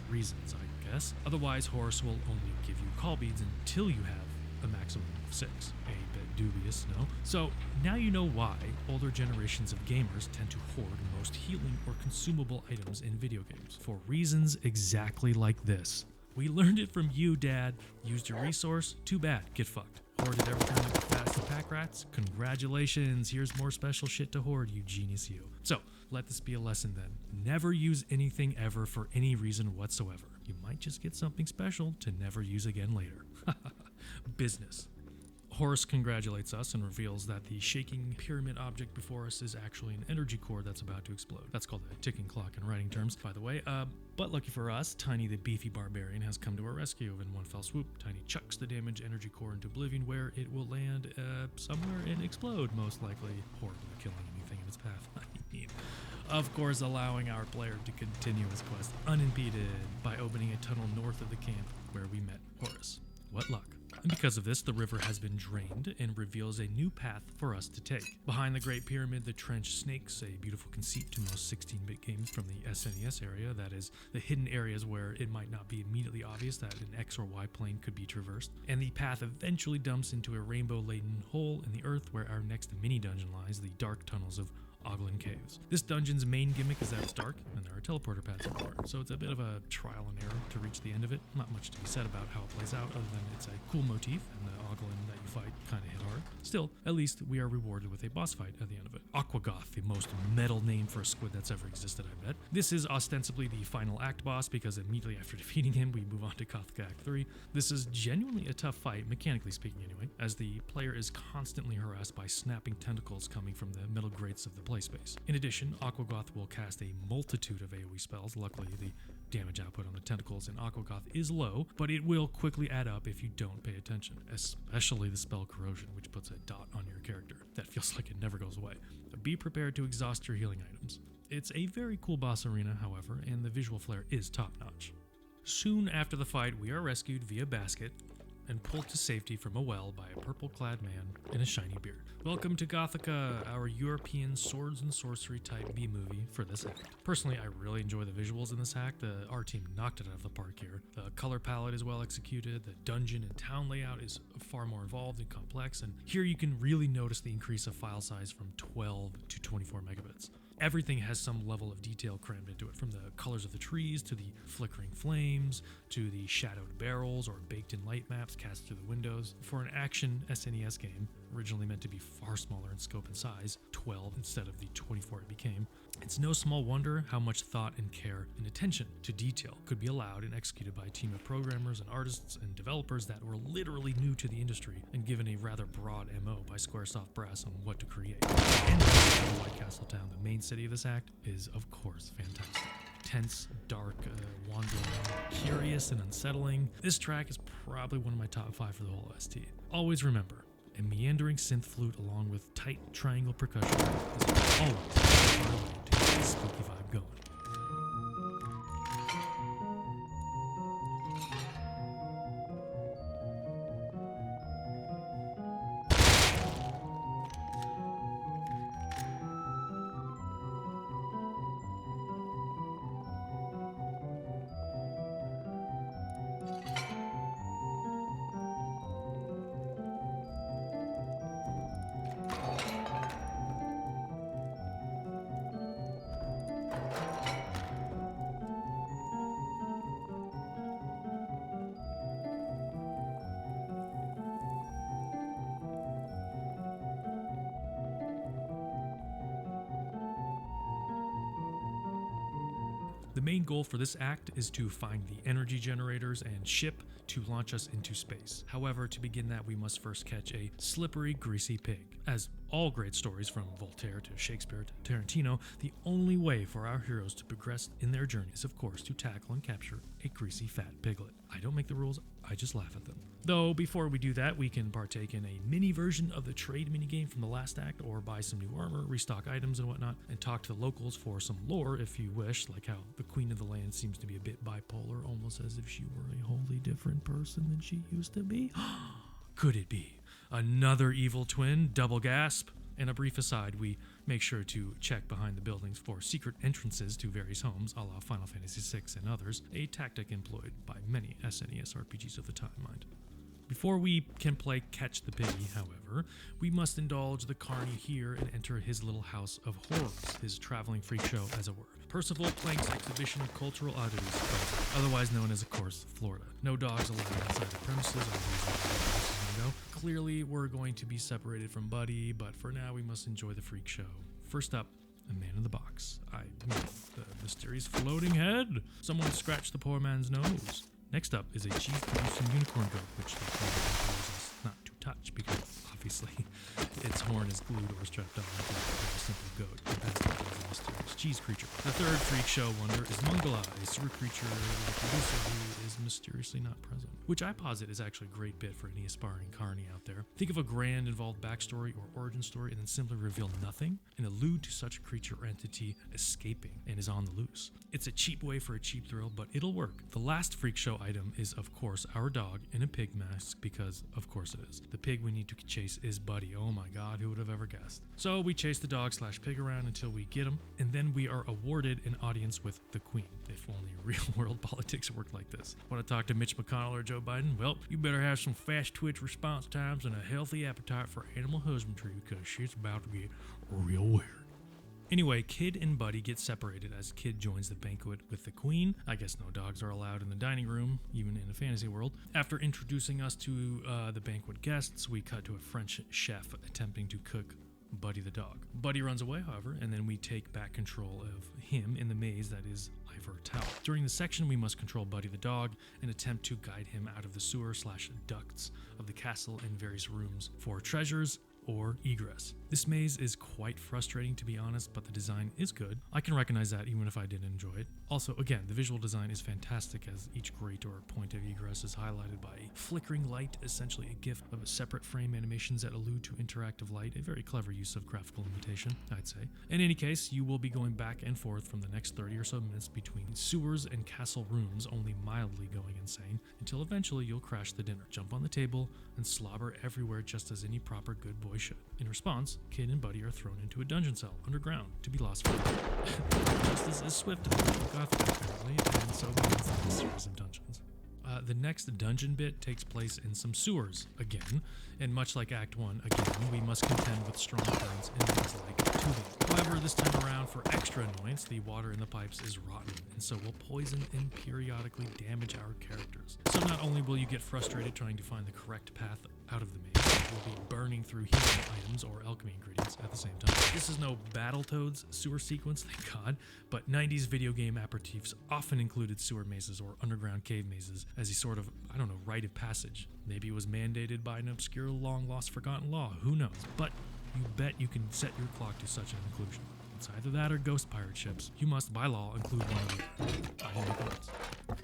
reasons, I guess. Otherwise, Horus will only give you call beads until you have a maximum of 6. A bit dubious, no? So, now you know why older generations of gamers tend to hoard most healing or consumable items in video games. For reasons exactly like this. We learned it from you, Dad. Used your resource? Too bad. Get fucked. Hoarded everything like the fattest pack rats? Congratulations. Here's more special shit to hoard, you genius you. So, let this be a lesson then. Never use anything ever for any reason whatsoever. You might just get something special to never use again later. Business. Horus congratulates us and reveals that the shaking pyramid object before us is actually an energy core that's about to explode. That's called a ticking clock in writing terms, by the way. But lucky for us, Tiny the beefy barbarian has come to our rescue in one fell swoop. Tiny chucks the damaged energy core into oblivion, where it will land somewhere and explode, most likely, horribly killing anything in its path. Of course, allowing our player to continue his quest unimpeded by opening a tunnel north of the camp where we met Horus. What luck. And because of this, the river has been drained and reveals a new path for us to take. Behind the Great Pyramid, the trench snakes, a beautiful conceit to most 16-bit games from the SNES area, that is, the hidden areas where it might not be immediately obvious that an X or Y plane could be traversed. And the path eventually dumps into a rainbow-laden hole in the earth where our next mini-dungeon lies, the dark tunnels of Oglin Caves. This dungeon's main gimmick is that it's dark and there are teleporter paths everywhere, so it's a bit of a trial and error to reach the end of it. Not much to be said about how it plays out other than it's a cool motif and the Oglin that you fight kind of hit hard. Still, at least we are rewarded with a boss fight at the end of it. Aquagoth, the most metal name for a squid that's ever existed, I bet. This is ostensibly the final act boss because immediately after defeating him, we move on to Gothica Act 3. This is genuinely a tough fight, mechanically speaking anyway, as the player is constantly harassed by snapping tentacles coming from the metal grates of the play space. In addition, Aquagoth will cast a multitude of AoE spells. Luckily, the damage output on the tentacles in Aquagoth is low, but it will quickly add up if you don't pay attention, especially the spell Corrosion, which puts a dot on your character. That feels like it never goes away. Be prepared to exhaust your healing items. It's a very cool boss arena, however, and the visual flair is top-notch. Soon after the fight, we are rescued via basket and pulled to safety from a well by a purple-clad man in a shiny beard. Welcome to Gothica, our European swords and sorcery type B-movie for this act. Personally, I really enjoy the visuals in this act. The art team knocked it out of the park here. The color palette is well executed, the dungeon and town layout is far more involved and complex, and here you can really notice the increase of file size from 12 to 24 megabits. Everything has some level of detail crammed into it, from the colors of the trees to the flickering flames to the shadowed barrels or baked-in light maps cast through the windows. For an action SNES game, originally meant to be far smaller in scope and size, 12 instead of the 24 it became, it's no small wonder how much thought and care and attention to detail could be allowed and executed by a team of programmers and artists and developers that were literally new to the industry and given a rather broad MO by Squaresoft Brass on what to create. And the White Castle Town, the main city of this act, is of course fantastic. Tense, dark, wandering, curious, and unsettling. This track is probably one of my top 5 for the whole ST. Always remember, a meandering synth flute along with tight triangle percussion is always a far way to get the spooky vibe going. The main goal for this act is to find the energy generators and ship to launch us into space. However, to begin that, we must first catch a slippery, greasy pig. As all great stories, from Voltaire to Shakespeare to Tarantino, the only way for our heroes to progress in their journey is, of course, to tackle and capture a greasy, fat piglet. I don't make the rules, I just laugh at them. Though, before we do that, we can partake in a mini version of the trade minigame from the last act, or buy some new armor, restock items and whatnot, and talk to the locals for some lore if you wish, like how the Queen of the Land seems to be a bit bipolar, almost as if she were a wholly different person than she used to be. Could it be? Another evil twin, double gasp. And a brief aside, we make sure to check behind the buildings for secret entrances to various homes, a la Final Fantasy VI and others, a tactic employed by many SNES RPGs of the time, mind. Before we can play Catch the Piggy, however, we must indulge the carny here and enter his little house of horrors, his traveling freak show, as it were. Percival Plank's exhibition of cultural oddities, otherwise known as, of course, Florida. No dogs allowed inside the premises, Clearly, we're going to be separated from Buddy, but for now, we must enjoy the freak show. First up, a man in the box. The mysterious floating head. Someone scratched the poor man's nose. Next up is a cheese-producing unicorn goat, which the tells us not to touch because, obviously, its horn is glued or strapped on to a simple goat. And that's because the mysterious cheese creature. The third freak show wonder is Mongala, a sewer creature with a producer who is mysteriously not present, which I posit is actually a great bit for any aspiring carny out there. Think of a grand involved backstory or origin story and then simply reveal nothing and allude to such a creature or entity escaping and is on the loose. It's a cheap way for a cheap thrill, but it'll work. The last freak show item is, of course, our dog in a pig mask, because of course it is. The pig we need to chase is Buddy. Oh my god, who would have ever guessed? So we chase the dog / pig around until we get him, and then we are awarded an audience with the Queen. If only real world politics worked like this. Want to talk to Mitch McConnell or Joe Biden? Well, you better have some fast twitch response times and a healthy appetite for animal husbandry, because shit's about to get real weird. Anyway, Kid and Buddy get separated as Kid joins the banquet with the Queen. I guess no dogs are allowed in the dining room, even in a fantasy world. After introducing us to the banquet guests, we cut to a French chef attempting to cook Buddy the dog. Buddy runs away, however, and then we take back control of him in the maze that is Ivor Tower. During the section, we must control Buddy the dog and attempt to guide him out of the sewer / ducts of the castle in various rooms for treasures or egress. This maze is quite frustrating, to be honest, but the design is good. I can recognize that even if I didn't enjoy it. Also, again, the visual design is fantastic, as each grate or point of egress is highlighted by a flickering light, essentially a gif of a separate frame animations that allude to interactive light, a very clever use of graphical limitation, I'd say. In any case, you will be going back and forth from the next 30 or so minutes between sewers and castle rooms, only mildly going insane, until eventually you'll crash the dinner, jump on the table, and slobber everywhere just as any proper good boy should. In response, Kid and Buddy are thrown into a dungeon cell underground to be lost forever. Justice is swift in Gothic, apparently, and so begins the series of dungeons. The next dungeon bit takes place in some sewers again, and much like Act 1, again, we must contend with strong currents and things like tubing. However, this time around, for extra annoyance, the water in the pipes is rotten, and so will poison and periodically damage our characters. So not only will you get frustrated trying to find the correct path out of the maze, but you'll be burning through healing items or alchemy ingredients at the same time. This is no Battletoads sewer sequence, thank God, but 90s video game aperitifs often included sewer mazes or underground cave mazes as a sort of, rite of passage. Maybe it was mandated by an obscure, long-lost, forgotten law, who knows? But you bet you can set your clock to such an inclusion. It's either that or ghost pirate ships. You must, by law, include one of the items.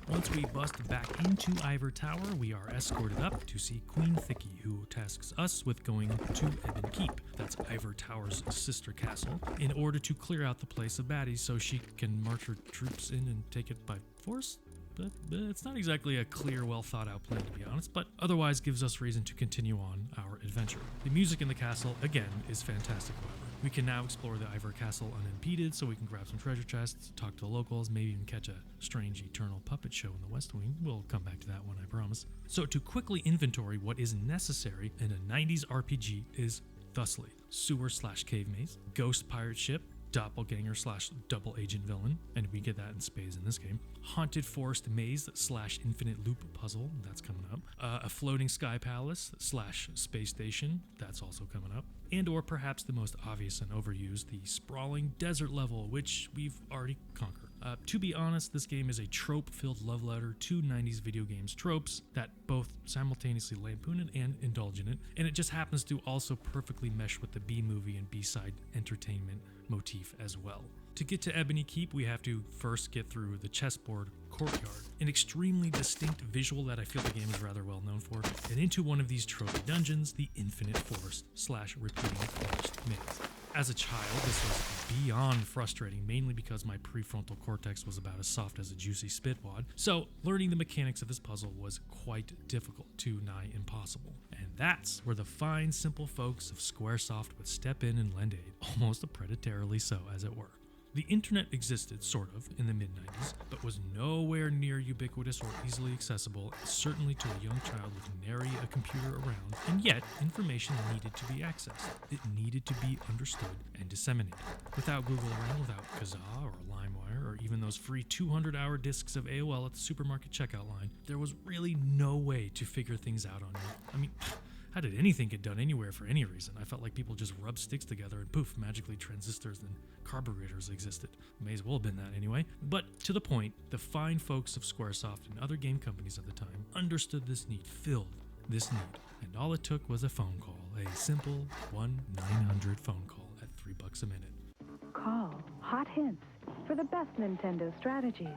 Once we bust back into Ivor Tower, we are escorted up to see Queen Thicky, who tasks us with going to Ebon Keep, that's Ivor Tower's sister castle, in order to clear out the place of baddies so she can march her troops in and take it by force? But it's not exactly a clear, well-thought-out plan, to be honest, but otherwise gives us reason to continue on our adventure. The music in the castle, again, is fantastic, however. We can now explore the Ivor Castle unimpeded, so we can grab some treasure chests, talk to the locals, maybe even catch a strange eternal puppet show in the West Wing. We'll come back to that one, I promise. So to quickly inventory what is necessary in a 90s RPG is thusly: sewer / cave maze, ghost pirate ship, doppelganger / double agent villain, and we get that in spades in this game, haunted forest maze / infinite loop puzzle, that's coming up, a floating sky palace / space station, that's also coming up, and or perhaps the most obvious and overused, the sprawling desert level, which we've already conquered. To be honest, this game is a trope-filled love letter to 90s video games tropes that both simultaneously lampoon it and indulge in it, and it just happens to also perfectly mesh with the B-movie and B-side entertainment motif as well. To get to Ebony Keep, we have to first get through the chessboard courtyard, an extremely distinct visual that I feel the game is rather well known for, and into one of these trophy dungeons, the Infinite Forest / repeating forest maze. As a child, this was beyond frustrating, mainly because my prefrontal cortex was about as soft as a juicy spitwad, so learning the mechanics of this puzzle was quite difficult to nigh impossible. And that's where the fine, simple folks of Squaresoft would step in and lend aid, almost predatorily so, as it were. The internet existed, sort of, in the mid-90s, but was nowhere near ubiquitous or easily accessible, certainly to a young child with nary a computer around, and yet information needed to be accessed. It needed to be understood and disseminated. Without Google around, without Kazaa or LimeWire, or even those free 200-hour discs of AOL at the supermarket checkout line, there was really no way to figure things out on it. I mean, how did anything get done anywhere for any reason? I felt like people just rubbed sticks together and poof, magically transistors and carburetors existed. May as well have been that anyway. But to the point, the fine folks of Squaresoft and other game companies at the time understood this need, filled this need, and all it took was a phone call, a simple 1-900 phone call at $3 a minute. Call hot hints for the best Nintendo strategies.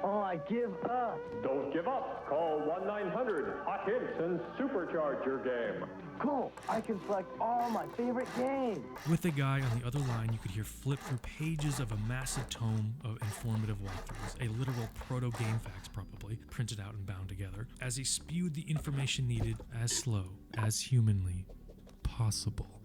Oh, I give up. Don't give up. Call 1-900-HOT-HINTS and supercharge your game. Cool. I can select all my favorite games. With the guy on the other line, you could hear flip through pages of a massive tome of informative walkthroughs, a literal proto-game facts probably, printed out and bound together, as he spewed the information needed as slow as humanly possible,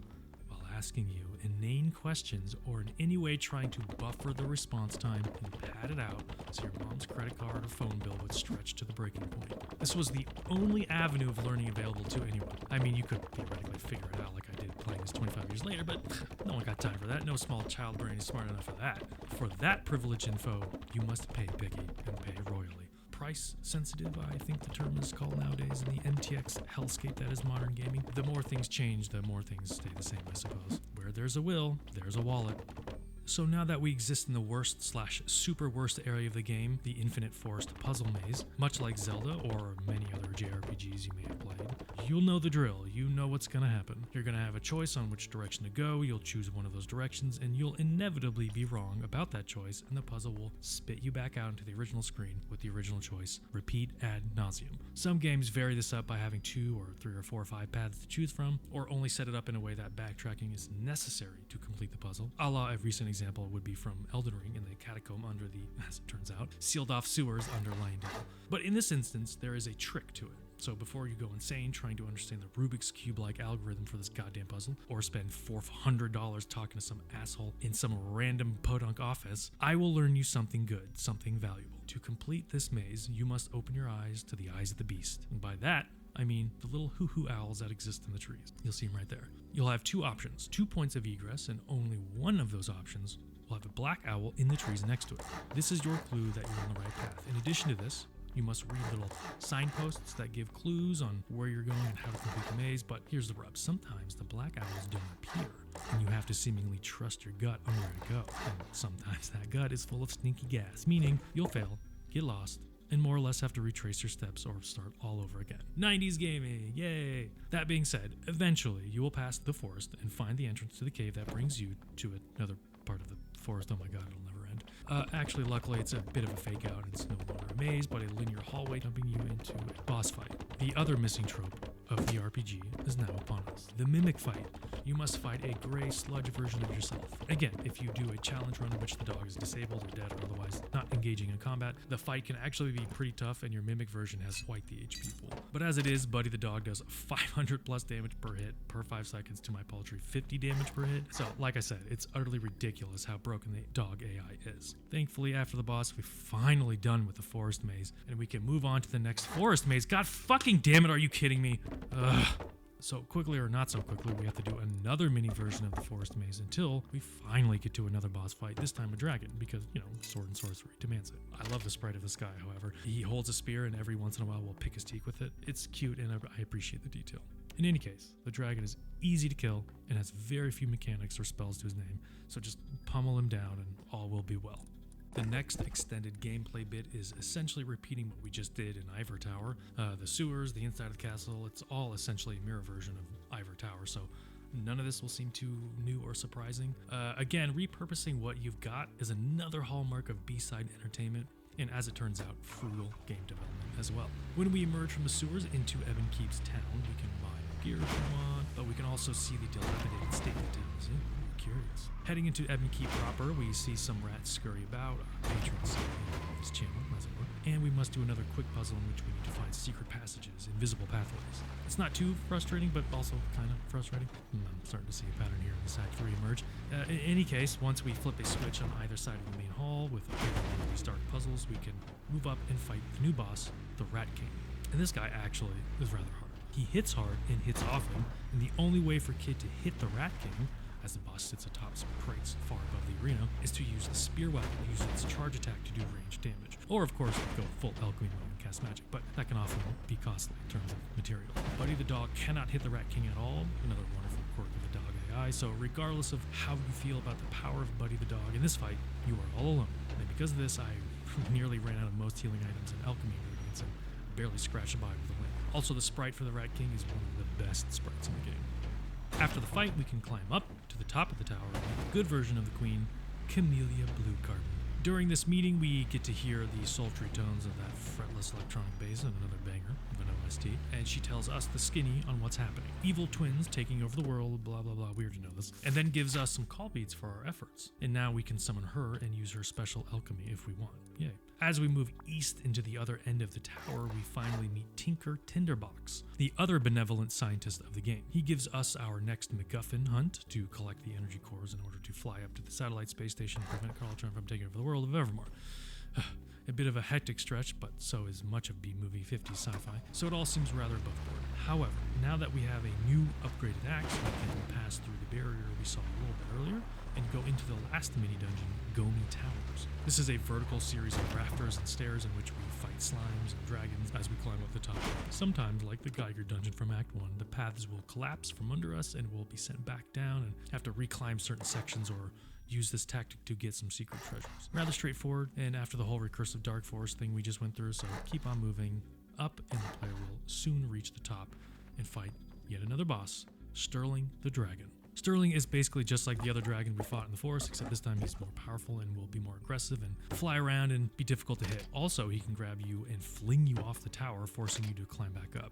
while asking you inane questions or in any way trying to buffer the response time and pad it out so your mom's credit card or phone bill would stretch to the breaking point. This was the only avenue of learning available to anyone. I mean, you could theoretically figure it out like I did playing this 25 years later, but no one got time for that. No small child brain is smart enough for that. For that privilege info, you must pay biggie and pay royally. Price sensitive, I think the term is called nowadays in the MTX hellscape that is modern gaming. The more things change, the more things stay the same, I suppose. Where there's a will, there's a wallet. So now that we exist in the worst/super worst area of the game, the infinite forest puzzle maze, much like Zelda or many other JRPGs you may have played, you'll know the drill. You know what's gonna happen. You're gonna have a choice on which direction to go, you'll choose one of those directions, and you'll inevitably be wrong about that choice, and the puzzle will spit you back out into the original screen with the original choice. Repeat ad nauseum. Some games vary this up by having 2 or 3 or 4 or 5 paths to choose from, or only set it up in a way that backtracking is necessary to complete the puzzle. A la a recent example would be from Elden Ring in the catacomb under the, as it turns out, sealed off sewers under Leyndell. But in this instance, there is a trick to it. So before you go insane trying to understand the Rubik's Cube-like algorithm for this goddamn puzzle, or spend $400 talking to some asshole in some random podunk office, I will learn you something good, something valuable. To complete this maze, you must open your eyes to the eyes of the beast. And by that, I mean the little hoo-hoo owls that exist in the trees. You'll see them right there. You'll have 2 options, 2 points of egress, and only one of those options will have a black owl in the trees next to it. This is your clue that you're on the right path. In addition to this, you must read little signposts that give clues on where you're going and how to complete the maze, but here's the rub. Sometimes the black owls don't appear, and you have to seemingly trust your gut on where to go. And sometimes that gut is full of stinky gas, meaning you'll fail, get lost, and more or less have to retrace your steps or start all over again. 90s gaming, yay! That being said, eventually you will pass the forest and find the entrance to the cave that brings you to another part of the forest. Oh my god, it'll never end. Actually, luckily, it's a bit of a fake out. It's no longer a maze, but a linear hallway dumping you into a boss fight. The other missing trope of the RPG is now upon us. The mimic fight. You must fight a gray sludge version of yourself. Again, if you do a challenge run in which the dog is disabled or dead or otherwise not engaging in combat, the fight can actually be pretty tough and your mimic version has quite the HP pool. But as it is, Buddy the dog does 500 plus damage per hit per 5 seconds to my paltry 50 damage per hit. So, like I said, it's utterly ridiculous how broken the dog AI is. Thankfully, after the boss, we're finally done with the forest maze and we can move on to the next forest maze. God fucking damn it, are you kidding me? Ugh. So quickly or not so quickly, we have to do another mini version of the forest maze until we finally get to another boss fight, this time a dragon, because, you know, sword and sorcery demands it. I love the sprite of this guy, however. He holds a spear and every once in a while will pick his teeth with it. It's cute and I appreciate the detail. In any case, the dragon is easy to kill and has very few mechanics or spells to his name, so just pummel him down and all will be well. The next extended gameplay bit is essentially repeating what we just did in Ivor Tower. The sewers, the inside of the castle, it's all essentially a mirror version of Ivor Tower, so none of this will seem too new or surprising. Again, repurposing what you've got is another hallmark of B-side entertainment, and as it turns out, frugal game development as well. When we emerge from the sewers into Ebon Keep's town, we can buy gear if we want, but we can also see the dilapidated state the town is in. Curious. Heading into Ebon Keep proper, we see some rats scurry about, our patrons in this channel, as it were, and we must do another quick puzzle in which we need to find secret passages, invisible pathways. It's not too frustrating, but also kind of frustrating. I'm starting to see a pattern here in this Act 3 emerge. In any case, once we flip a switch on either side of the main hall with these dark puzzles, we can move up and fight the new boss, the Rat King. And this guy actually is rather hard. He hits hard and hits often, and the only way for Kid to hit the Rat King, as the boss sits atop some crates far above the arena, is to use a spear weapon, use its charge attack to do ranged damage. Or of course, go full alchemy mode and cast magic, but that can often be costly in terms of material. Buddy the dog cannot hit the Rat King at all, another wonderful quirk of the dog AI, so regardless of how you feel about the power of Buddy the dog in this fight, you are all alone. And because of this, I nearly ran out of most healing items and alchemy ingredients and barely scratched by with a win. Also, the sprite for the Rat King is one of the best sprites in the game. After the fight, we can climb up to the top of the tower, make a good version of the queen, Camellia Bluegarden. During this meeting, we get to hear the sultry tones of that fretless electronic bass and another banger of an OST, and she tells us, the skinny, on what's happening. Evil twins taking over the world, blah blah blah, weird to know this, and then gives us some call beads for our efforts. And now we can summon her and use her special alchemy if we want. Yay. As we move east into the other end of the tower, we finally meet Tinker Tinderbox, the other benevolent scientist of the game. He gives us our next MacGuffin hunt to collect the energy cores in order to fly up to the satellite space station and prevent Carltron from taking over the world of Evermore. A bit of a hectic stretch, but so is much of B-movie 50s sci-fi, so it all seems rather above board. However, now that we have a new upgraded axe, we can pass through the barrier we saw a little bit earlier and go into the last mini-dungeon, Gomi Towers. This is a vertical series of rafters and stairs in which we fight slimes and dragons as we climb up the top. Sometimes, like the Geiger dungeon from Act 1, the paths will collapse from under us and we'll be sent back down and have to reclimb certain sections or use this tactic to get some secret treasures. Rather straightforward, and after the whole recursive Dark Forest thing we just went through, so keep on moving up and the player will soon reach the top and fight yet another boss, Sterling the Dragon. Sterling is basically just like the other dragon we fought in the forest, except this time he's more powerful and will be more aggressive and fly around and be difficult to hit. Also, he can grab you and fling you off the tower, forcing you to climb back up.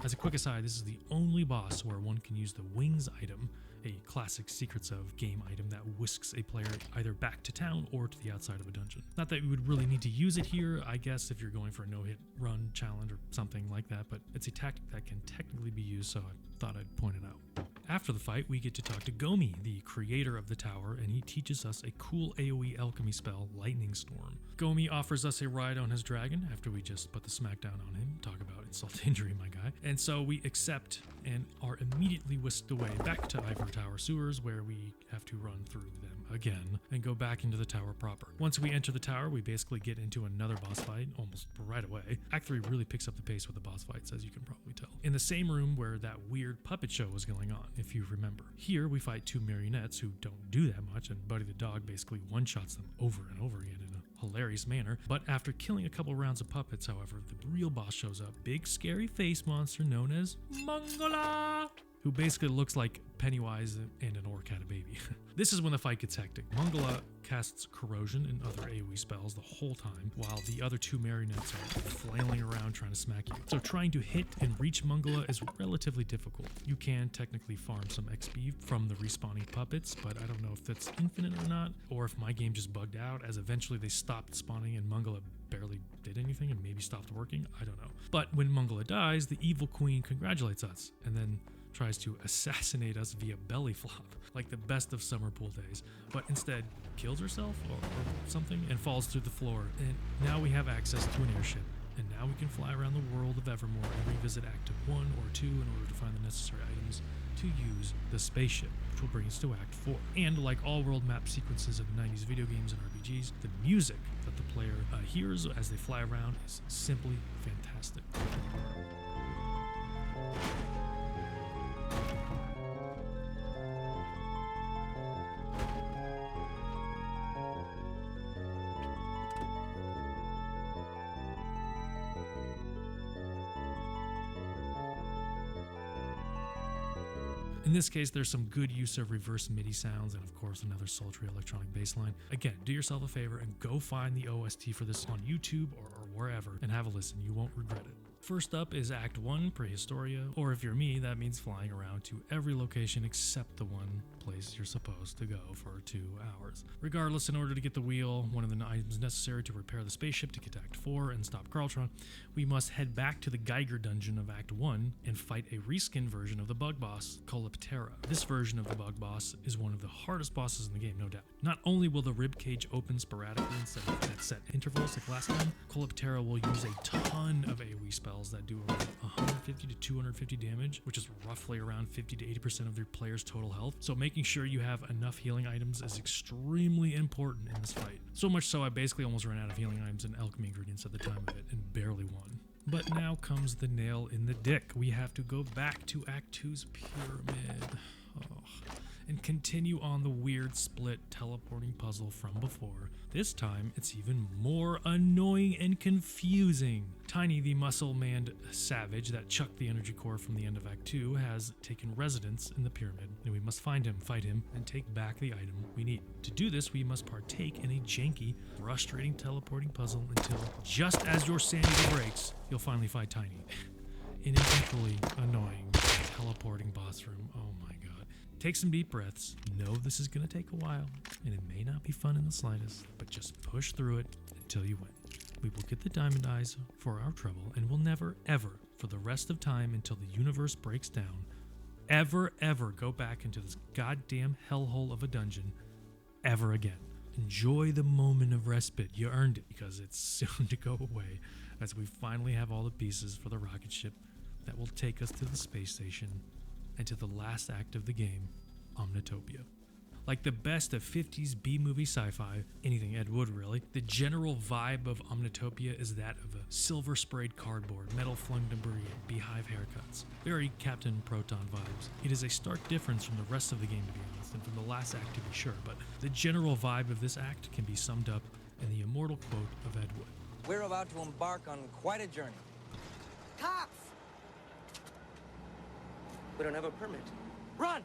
As a quick aside, this is the only boss where one can use the Wings item, a classic Secrets of game item that whisks a player either back to town or to the outside of a dungeon. Not that you would really need to use it here, I guess, if you're going for a no-hit run challenge or something like that, but it's a tactic that can technically be used, so I thought I'd point it out. After the fight, we get to talk to Gomi, the creator of the tower, and he teaches us a cool AoE alchemy spell, Lightning Storm. Gomi offers us a ride on his dragon after we just put the smackdown on him. Talk about insult to injury, my guy. And so we accept and are immediately whisked away back to Ivor Tower sewers, where we have to run through them again and go back into the tower proper. Once we enter the tower, we basically get into another boss fight almost right away. Act 3 really picks up the pace with the boss fights, as you can probably tell. In the same room where that weird puppet show was going on, if you remember. Here we fight two marionettes who don't do that much, and Buddy the dog basically one-shots them over and over again in a hilarious manner. But after killing a couple rounds of puppets, however, the real boss shows up. Big scary face monster known as Mongola, who basically looks like Pennywise and an orc had a baby. This is when the fight gets hectic. Mongola casts corrosion and other AoE spells the whole time, while the other two marionettes are flailing around trying to smack you. So trying to hit and reach Mongola is relatively difficult. You can technically farm some XP from the respawning puppets, but I don't know if that's infinite or not, or if my game just bugged out, as eventually they stopped spawning and Mongola barely did anything and maybe stopped working. I don't know. But when Mongola dies, the evil queen congratulates us, and then tries to assassinate us via belly flop, like the best of summer pool days, but instead kills herself or something and falls through the floor. And now we have access to an airship, and now we can fly around the world of Evermore and revisit Act 1 or 2 in order to find the necessary items to use the spaceship, which will bring us to Act 4. And like all world map sequences of 90s video games and RPGs, the music that the player hears as they fly around is simply fantastic. In this case, there's some good use of reverse MIDI sounds and of course another sultry electronic bass line. Again, do yourself a favor and go find the OST for this on YouTube or wherever and have a listen. You won't regret it. First up is Act 1, Prehistoria, or if you're me, that means flying around to every location except the one place you're supposed to go for 2 hours. Regardless, in order to get the wheel, one of the items necessary to repair the spaceship to get to Act 4 and stop Carltron, we must head back to the Geiger dungeon of Act 1 and fight a reskin version of the bug boss, Coliptera. This version of the bug boss is one of the hardest bosses in the game, no doubt. Not only will the ribcage open sporadically instead of at set intervals like last time, Coliptera will use a ton of AoE spells that do around 150 to 250 damage, which is roughly around 50 to 80% of their player's total health. So making sure you have enough healing items is extremely important in this fight. So much so I basically almost ran out of healing items and alchemy ingredients at the time of it and barely won. But now comes the nail in the dick. We have to go back to Act 2's pyramid. And continue on the weird split teleporting puzzle from before. This time, it's even more annoying and confusing. Tiny, the muscle-manned savage that chucked the energy core from the end of Act 2, has taken residence in the pyramid, and we must find him, fight him, and take back the item we need. To do this, we must partake in a janky, frustrating teleporting puzzle until, just as your sanity breaks, you'll finally fight Tiny. In an equally annoying teleporting boss room. Oh my god. Take some deep breaths. Know this is going to take a while, and it may not be fun in the slightest, but just push through it until you win. We will get the diamond eyes for our trouble, and we'll never, ever, for the rest of time until the universe breaks down, ever go back into this goddamn hellhole of a dungeon ever again. Enjoy the moment of respite. You earned it, because it's soon to go away, as we finally have all the pieces for the rocket ship that will take us to the space station and to the last act of the game, Omnitopia. Like the best of 50s B-movie sci-fi, anything Ed Wood really, the general vibe of Omnitopia is that of a silver-sprayed cardboard, metal-flung debris, and beehive haircuts. Very Captain Proton vibes. It is a stark difference from the rest of the game, to be honest, and from the last act to be sure, but the general vibe of this act can be summed up in the immortal quote of Ed Wood. We're about to embark on quite a journey. Cops! We don't have a permit. Run!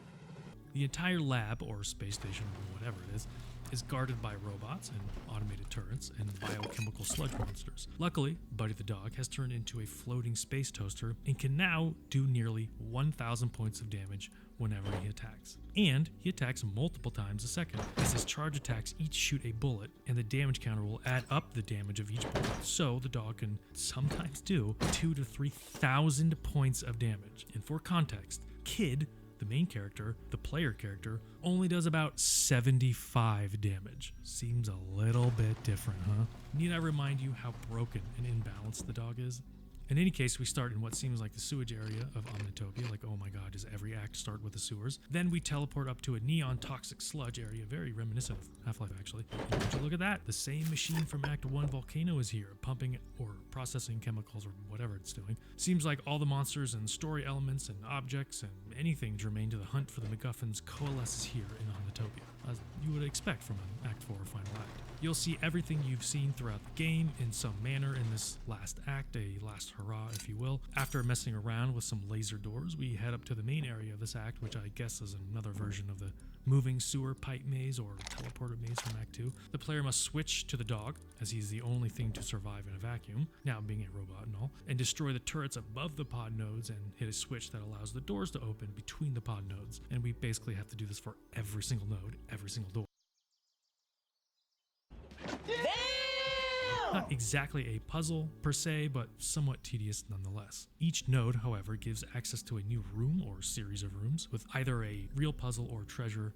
The entire lab, or space station, or whatever it is guarded by robots and automated turrets and biochemical sludge monsters. Luckily, Buddy the dog has turned into a floating space toaster and can now do nearly 1,000 points of damage whenever he attacks. And he attacks multiple times a second, as his charge attacks each shoot a bullet, and the damage counter will add up the damage of each bullet, so the dog can sometimes do 2,000 to 3,000 points of damage. And for context, Kid, the main character, the player character, only does about 75 damage. Seems a little bit different, huh? Need I remind you how broken and imbalanced the dog is? In any case, we start in what seems like the sewage area of Omnitopia, like, oh my god, does every act start with the sewers? Then we teleport up to a neon toxic sludge area, very reminiscent of Half-Life actually. And would you look at that? The same machine from Act 1 Volcano is here, pumping or processing chemicals or whatever it's doing. Seems like all the monsters and story elements and objects and anything germane to the hunt for the MacGuffins coalesces here in Omnitopia, as you would expect from an Act 4 final act. You'll see everything you've seen throughout the game in some manner in this last act, a last hurrah if you will. After messing around with some laser doors, we head up to the main area of this act, which I guess is another version of the moving sewer pipe maze or teleporter maze from Act 2. The player must switch to the dog, as he's the only thing to survive in a vacuum, now being a robot and all, and destroy the turrets above the pod nodes and hit a switch that allows the doors to open between the pod nodes. And we basically have to do this for every single node, every single door. Not exactly a puzzle per se, but somewhat tedious nonetheless. Each node, however, gives access to a new room or series of rooms with either a real puzzle or treasure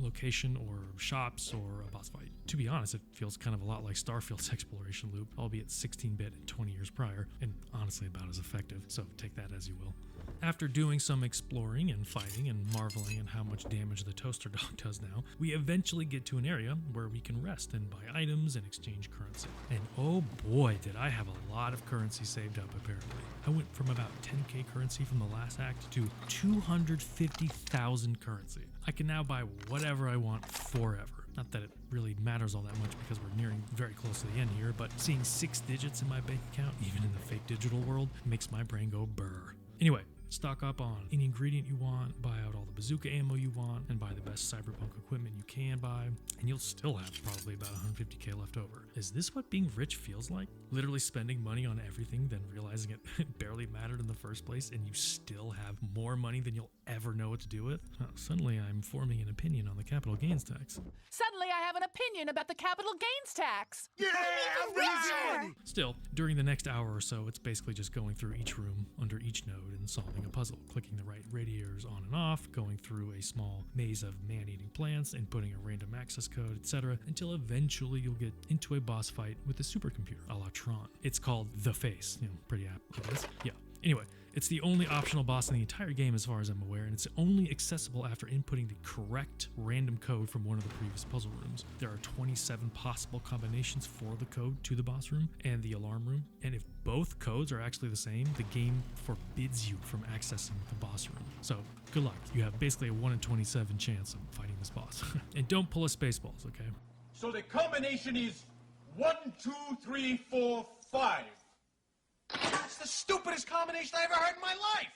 location or shops or a boss fight. To be honest, it feels kind of a lot like Starfield's exploration loop, albeit 16-bit and 20 years prior, and honestly about as effective, so take that as you will. After doing some exploring and fighting and marveling at how much damage the toaster dog does now, we eventually get to an area where we can rest and buy items and exchange currency. And oh boy, did I have a lot of currency saved up apparently. I went from about 10k currency from the last act to 250,000 currency. I can now buy whatever I want forever. Not that it really matters all that much because we're nearing very close to the end here, but seeing 6 digits in my bank account, even in the fake digital world, makes my brain go brr. Anyway, stock up on any ingredient you want, buy out all the bazooka ammo you want, and buy the best cyberpunk equipment you can buy, and you'll still have probably about 150k left over. Is this what being rich feels like? Literally spending money on everything, then realizing it barely mattered in the first place, and you still have more money than you'll ever know what to do with? Suddenly I'm forming an opinion on the capital gains tax. Suddenly I have an opinion about the capital gains tax. Yeah, raise money. Still, during the next hour or so, it's basically just going through each room under each node and solving a puzzle, clicking the right radiators on and off, going through a small maze of man-eating plants, and putting a random access code, etc., until eventually you'll get into a boss fight with a supercomputer, a la Tron. It's called The Face. Pretty apt, I guess. Yeah. Anyway, it's the only optional boss in the entire game as far as I'm aware, and it's only accessible after inputting the correct random code from one of the previous puzzle rooms. There are 27 possible combinations for the code to the boss room and the alarm room, and if both codes are actually the same, the game forbids you from accessing the boss room. So, good luck. You have basically a 1 in 27 chance of fighting this boss. And don't pull a Spaceballs, okay? So the combination is 1, 2, 3, 4, 5. the stupidest combination I ever heard in my life.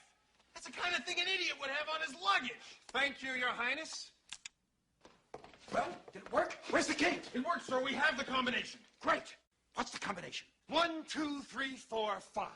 That's the kind of thing an idiot would have on his luggage. Thank you, Your Highness. Well, did it work? Where's the key? It worked, sir. We have the combination. Great. What's the combination? 1, 2, 3, 4, 5.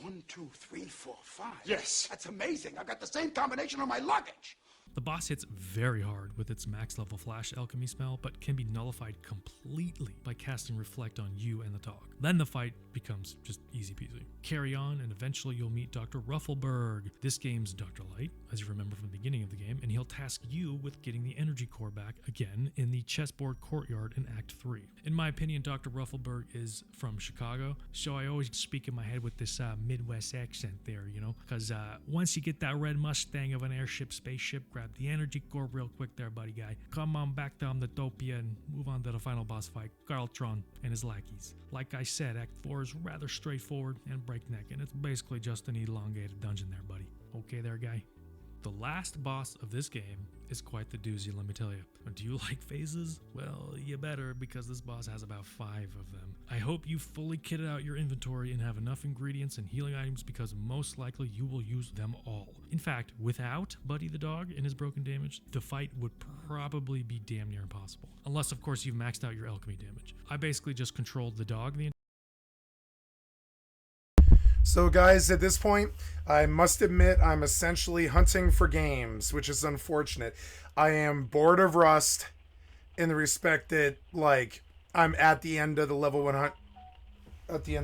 1, 2, 3, 4, 5. Yes. That's amazing. I've got the same combination on my luggage. The boss hits very hard with its max level flash alchemy spell, but can be nullified completely by casting Reflect on you and the dog. Then the fight becomes just easy peasy. Carry on, and eventually you'll meet Dr. Ruffleberg. This game's Dr. Light, as you remember from the beginning of the game, and he'll task you with getting the energy core back again in the chessboard courtyard in Act 3. In my opinion, Dr. Ruffleberg is from Chicago, so I always speak in my head with this Midwest accent there, you know, because once you get that red Mustang of an airship, spaceship, grab the energy core real quick there, buddy guy. Come on back to Omnitopia and move on to the final boss fight, Garltron and his lackeys. Like I said, Act 4 is rather straightforward and breakneck, and it's basically just an elongated dungeon there, buddy. Okay there, guy? The last boss of this game is quite the doozy, let me tell you. Do you like phases? Well, you better, because this boss has about 5 of them. I hope you fully kitted out your inventory and have enough ingredients and healing items, because most likely you will use them all. In fact, without Buddy the dog and his broken damage, the fight would probably be damn near impossible. Unless, of course, you've maxed out your alchemy damage. I basically just controlled the dog the So guys, at this point, I must admit I'm essentially hunting for games, which is unfortunate. I am bored of Rust in the respect that, like, I'm at the end of the level 100,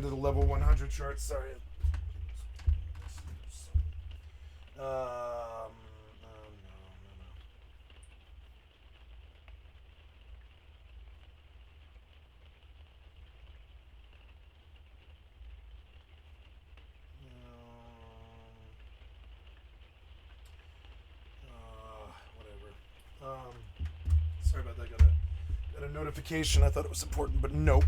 level 100 chart. Sorry. Sorry about that. Got a notification. I thought it was important, but nope.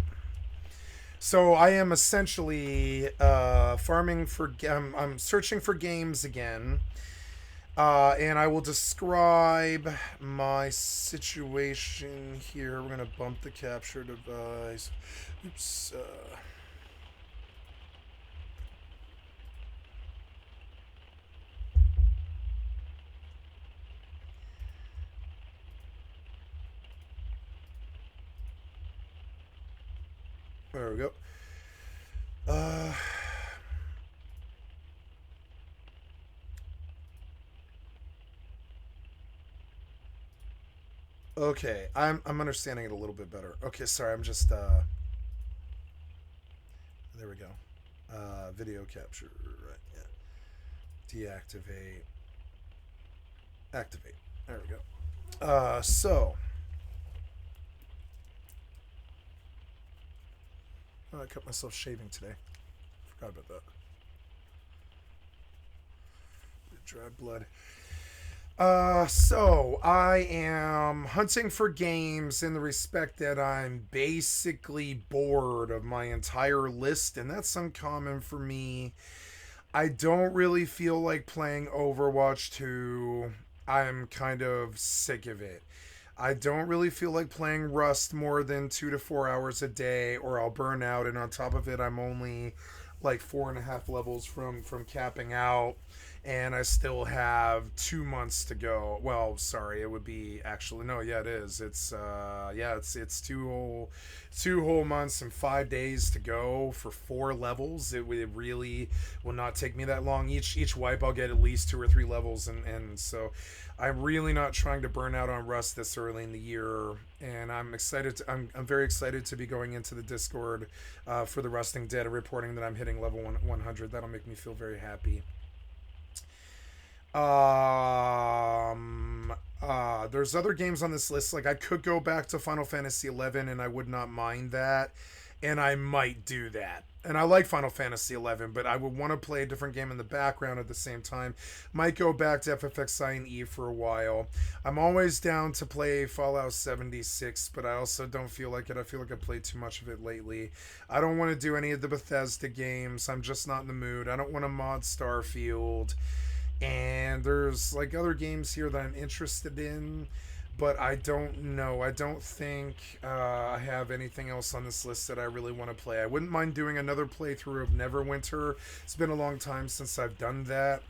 So I am essentially farming for. I'm searching for games again, and I will describe my situation here. We're gonna bump the capture device. Oops. There we go. Okay, I'm understanding it a little bit better. Okay, sorry, I'm just there we go. Video capture, right? Yeah. Deactivate. Activate. There we go. So. Oh, I cut myself shaving today. Forgot about that. Dry blood. So I am hunting for games in the respect that I'm basically bored of my entire list, and that's uncommon for me. I don't really feel like playing Overwatch 2. I'm kind of sick of it. I don't really feel like playing Rust more than 2 to 4 hours a day, or I'll burn out. And on top of it, I'm only like 4.5 levels from capping out, and I still have 2 months to go. Well, sorry, it would be actually no, yeah, it is. It's it's two whole months and 5 days to go for 4 levels. It really will not take me that long. Each wipe, I'll get at least 2 or 3 levels, and so. I'm really not trying to burn out on Rust this early in the year, and I'm excited. I'm very excited to be going into the Discord for the Rusting Dead and reporting that I'm hitting level 100. That'll make me feel very happy. There's other games on this list. Like, I could go back to Final Fantasy XI, and I would not mind that, and I might do that. And I like Final Fantasy XI, but I would want to play a different game in the background at the same time. Might go back to FFXI and E for a while. I'm always down to play Fallout 76, but I also don't feel like it. I feel like I played too much of it lately. I don't want to do any of the Bethesda games. I'm just not in the mood. I don't want to mod Starfield. And there's like other games here that I'm interested in, but I don't know. I don't think I have anything else on this list that I really want to play. I wouldn't mind doing another playthrough of Neverwinter. It's been a long time since I've done that.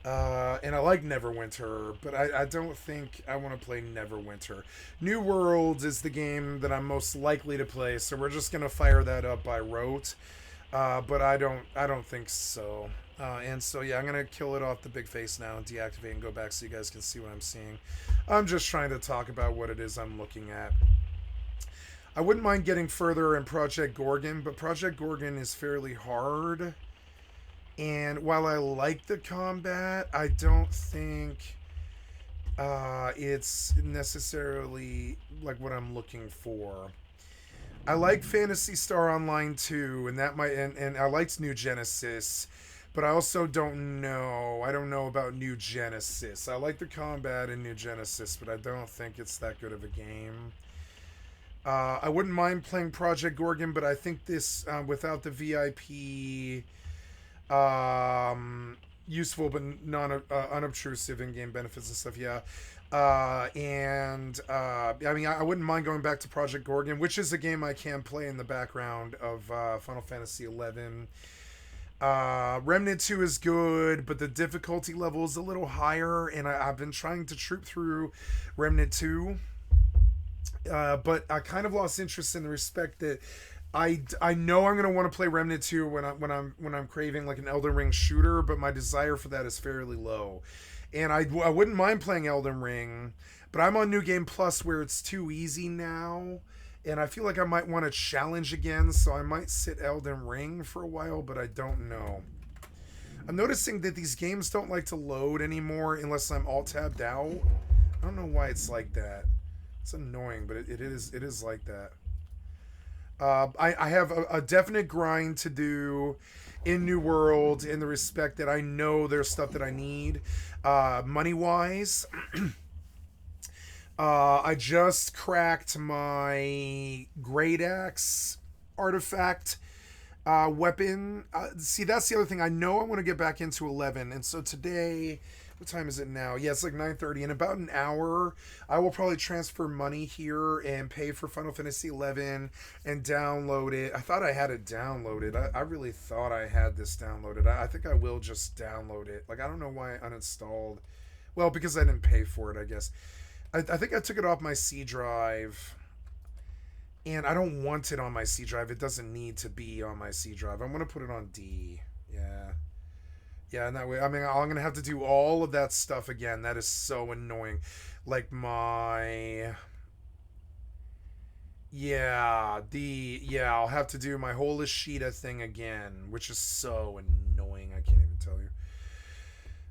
And I like Neverwinter, but I don't think I want to play Neverwinter. New Worlds is the game that I'm most likely to play, so we're just gonna fire that up by rote. But I don't think so. And so yeah, I'm gonna kill it off the big face now and deactivate and go back so you guys can see what I'm seeing. I'm just trying to talk about what it is I'm looking at. I wouldn't mind getting further in Project Gorgon, but Project Gorgon is fairly hard. And while I like the combat, I don't think it's necessarily like what I'm looking for. I like Phantasy Star Online 2, and that might and I liked New Genesis, but I also don't know. I don't know about New Genesis. I like the combat in New Genesis, but I don't think it's that good of a game. I wouldn't mind playing Project Gorgon, but I think this without the VIP. Useful but unobtrusive in-game benefits and stuff, yeah. I mean, I wouldn't mind going back to Project Gorgon, which is a game I can play in the background of Final Fantasy XI. Remnant 2 is good, but the difficulty level is a little higher, and I've been trying to troop through Remnant 2, but I kind of lost interest in the respect that I know I'm gonna want to play Remnant 2 when I'm craving like an Elden Ring shooter, but my desire for that is fairly low. And I wouldn't mind playing Elden Ring, but I'm on New Game Plus where it's too easy now, and I feel like I might want to challenge again, so I might sit Elden Ring for a while, but I don't know. I'm noticing that these games don't like to load anymore unless I'm alt-tabbed out. I don't know why it's like that. It's annoying, but it is like that. I have a definite grind to do in New World in the respect that I know there's stuff that I need. Money-wise, I just cracked my Great Axe artifact weapon. See, that's the other thing. I know I want to get back into 11, and so today... What time is it now? Yeah, it's like 9:30. In about an hour, I will probably transfer money here and pay for Final Fantasy XI and download it. I thought I had it downloaded. I really thought I had this downloaded. I think I will just download it. Like, I don't know why I uninstalled. Well, because I didn't pay for it, I guess. I think I took it off my C drive. And I don't want it on my C drive. It doesn't need to be on my C drive. I'm going to put it on D. Yeah. Yeah, and that way, I mean, I'm going to have to do all of that stuff again. That is so annoying. Like my... Yeah, I'll have to do my whole Ishida thing again, which is so annoying, I can't even tell you.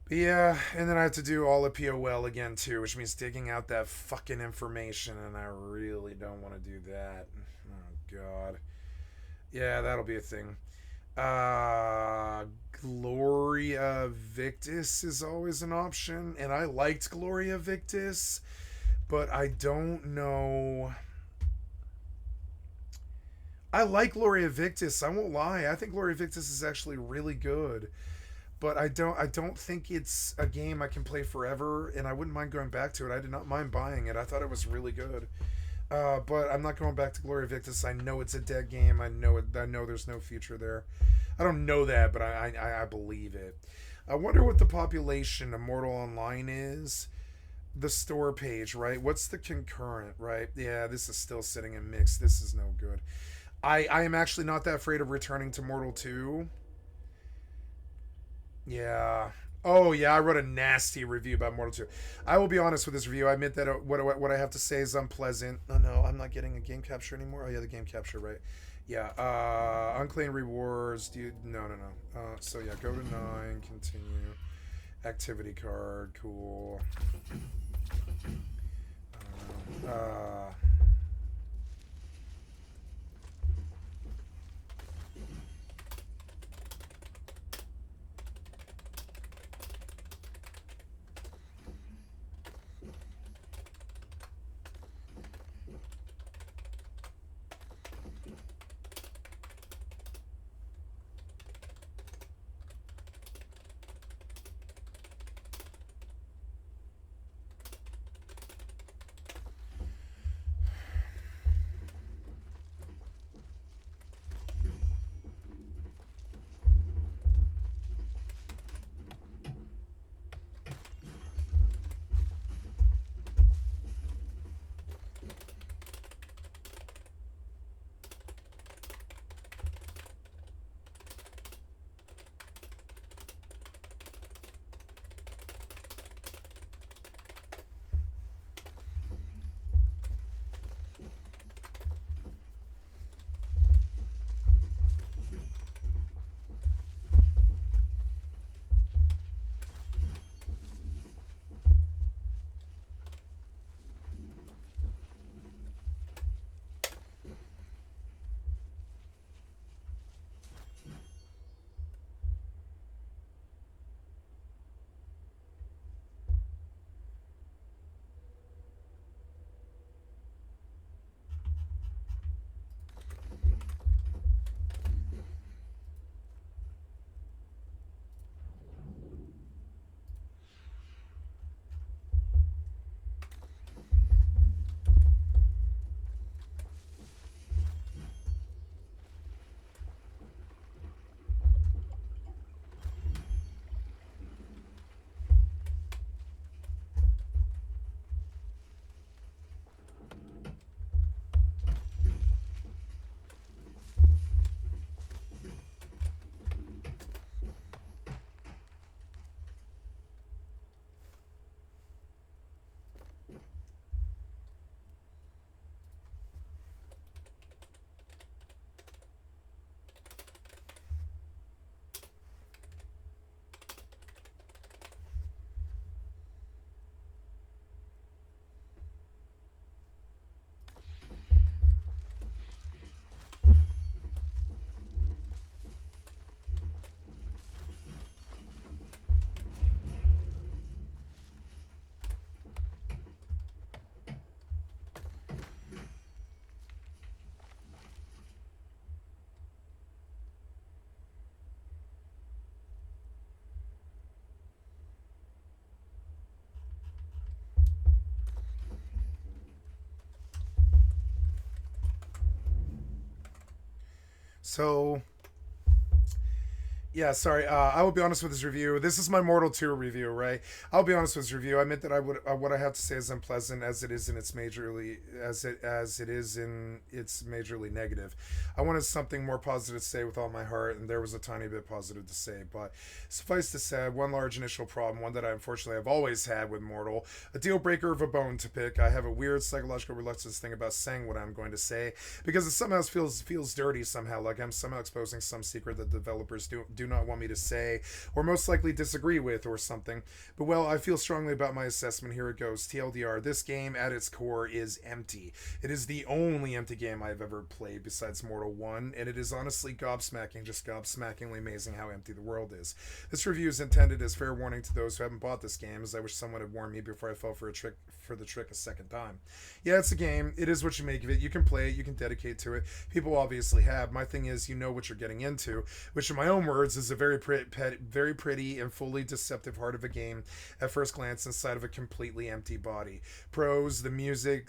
But yeah, and then I have to do all the POL again, too, which means digging out that fucking information, and I really don't want to do that. Oh, God. Yeah, that'll be a thing. Gloria Victis is always an option, and I liked Gloria Victis, but I don't know. I like Gloria Victis, I won't lie. I think Gloria Victis is actually really good, but I don't think it's a game I can play forever, and I wouldn't mind going back to it. I did not mind buying it. I thought it was really good. But I'm not going back to Gloria Victis. I know it's a dead game. I know there's no future there. I don't know that, but I believe it. I wonder what the population of Mortal Online is. The store page, right? What's the concurrent, right? Yeah, this is still sitting in mixed. This is no good. I am actually not that afraid of returning to Mortal 2. Yeah. Oh, yeah, I wrote a nasty review about Mortal 2. I will be honest with this review. I admit that what I have to say is unpleasant. Oh, no, I'm not getting a game capture anymore. Oh, yeah, the game capture, right. Yeah, unclaimed rewards. No. So, yeah, go to 9, continue. Activity card, cool. So, yeah, sorry. I will be honest with this review. This is my Mortal 2 review, right? I'll be honest with this review. I admit that I would what I have to say is unpleasant as it is in its majorly as it is in its majorly negative. I wanted something more positive to say with all my heart, and there was a tiny bit positive to say. But suffice to say, one large initial problem, one that I unfortunately have always had with Mortal, a deal breaker of a bone to pick. I have a weird psychological reluctance thing about saying what I'm going to say because it somehow feels dirty somehow, like I'm somehow exposing some secret that developers do not want me to say, or most likely disagree with, or something. But well, I feel strongly about my assessment. Here it goes. TLDR, this game at its core is empty. It is the only empty game I've ever played besides Mortal 1, and it is honestly gobsmacking, just gobsmackingly amazing how empty the world is. This review is intended as fair warning to those who haven't bought this game, as I wish someone had warned me before I fell for the trick a second time. Yeah, it's a game. It is what you make of it. You can play it. You can dedicate to it. People obviously have. My thing is, you know what you're getting into, which in my own words is a very pretty and fully deceptive heart of a game at first glance inside of a completely empty body. Pros, the music,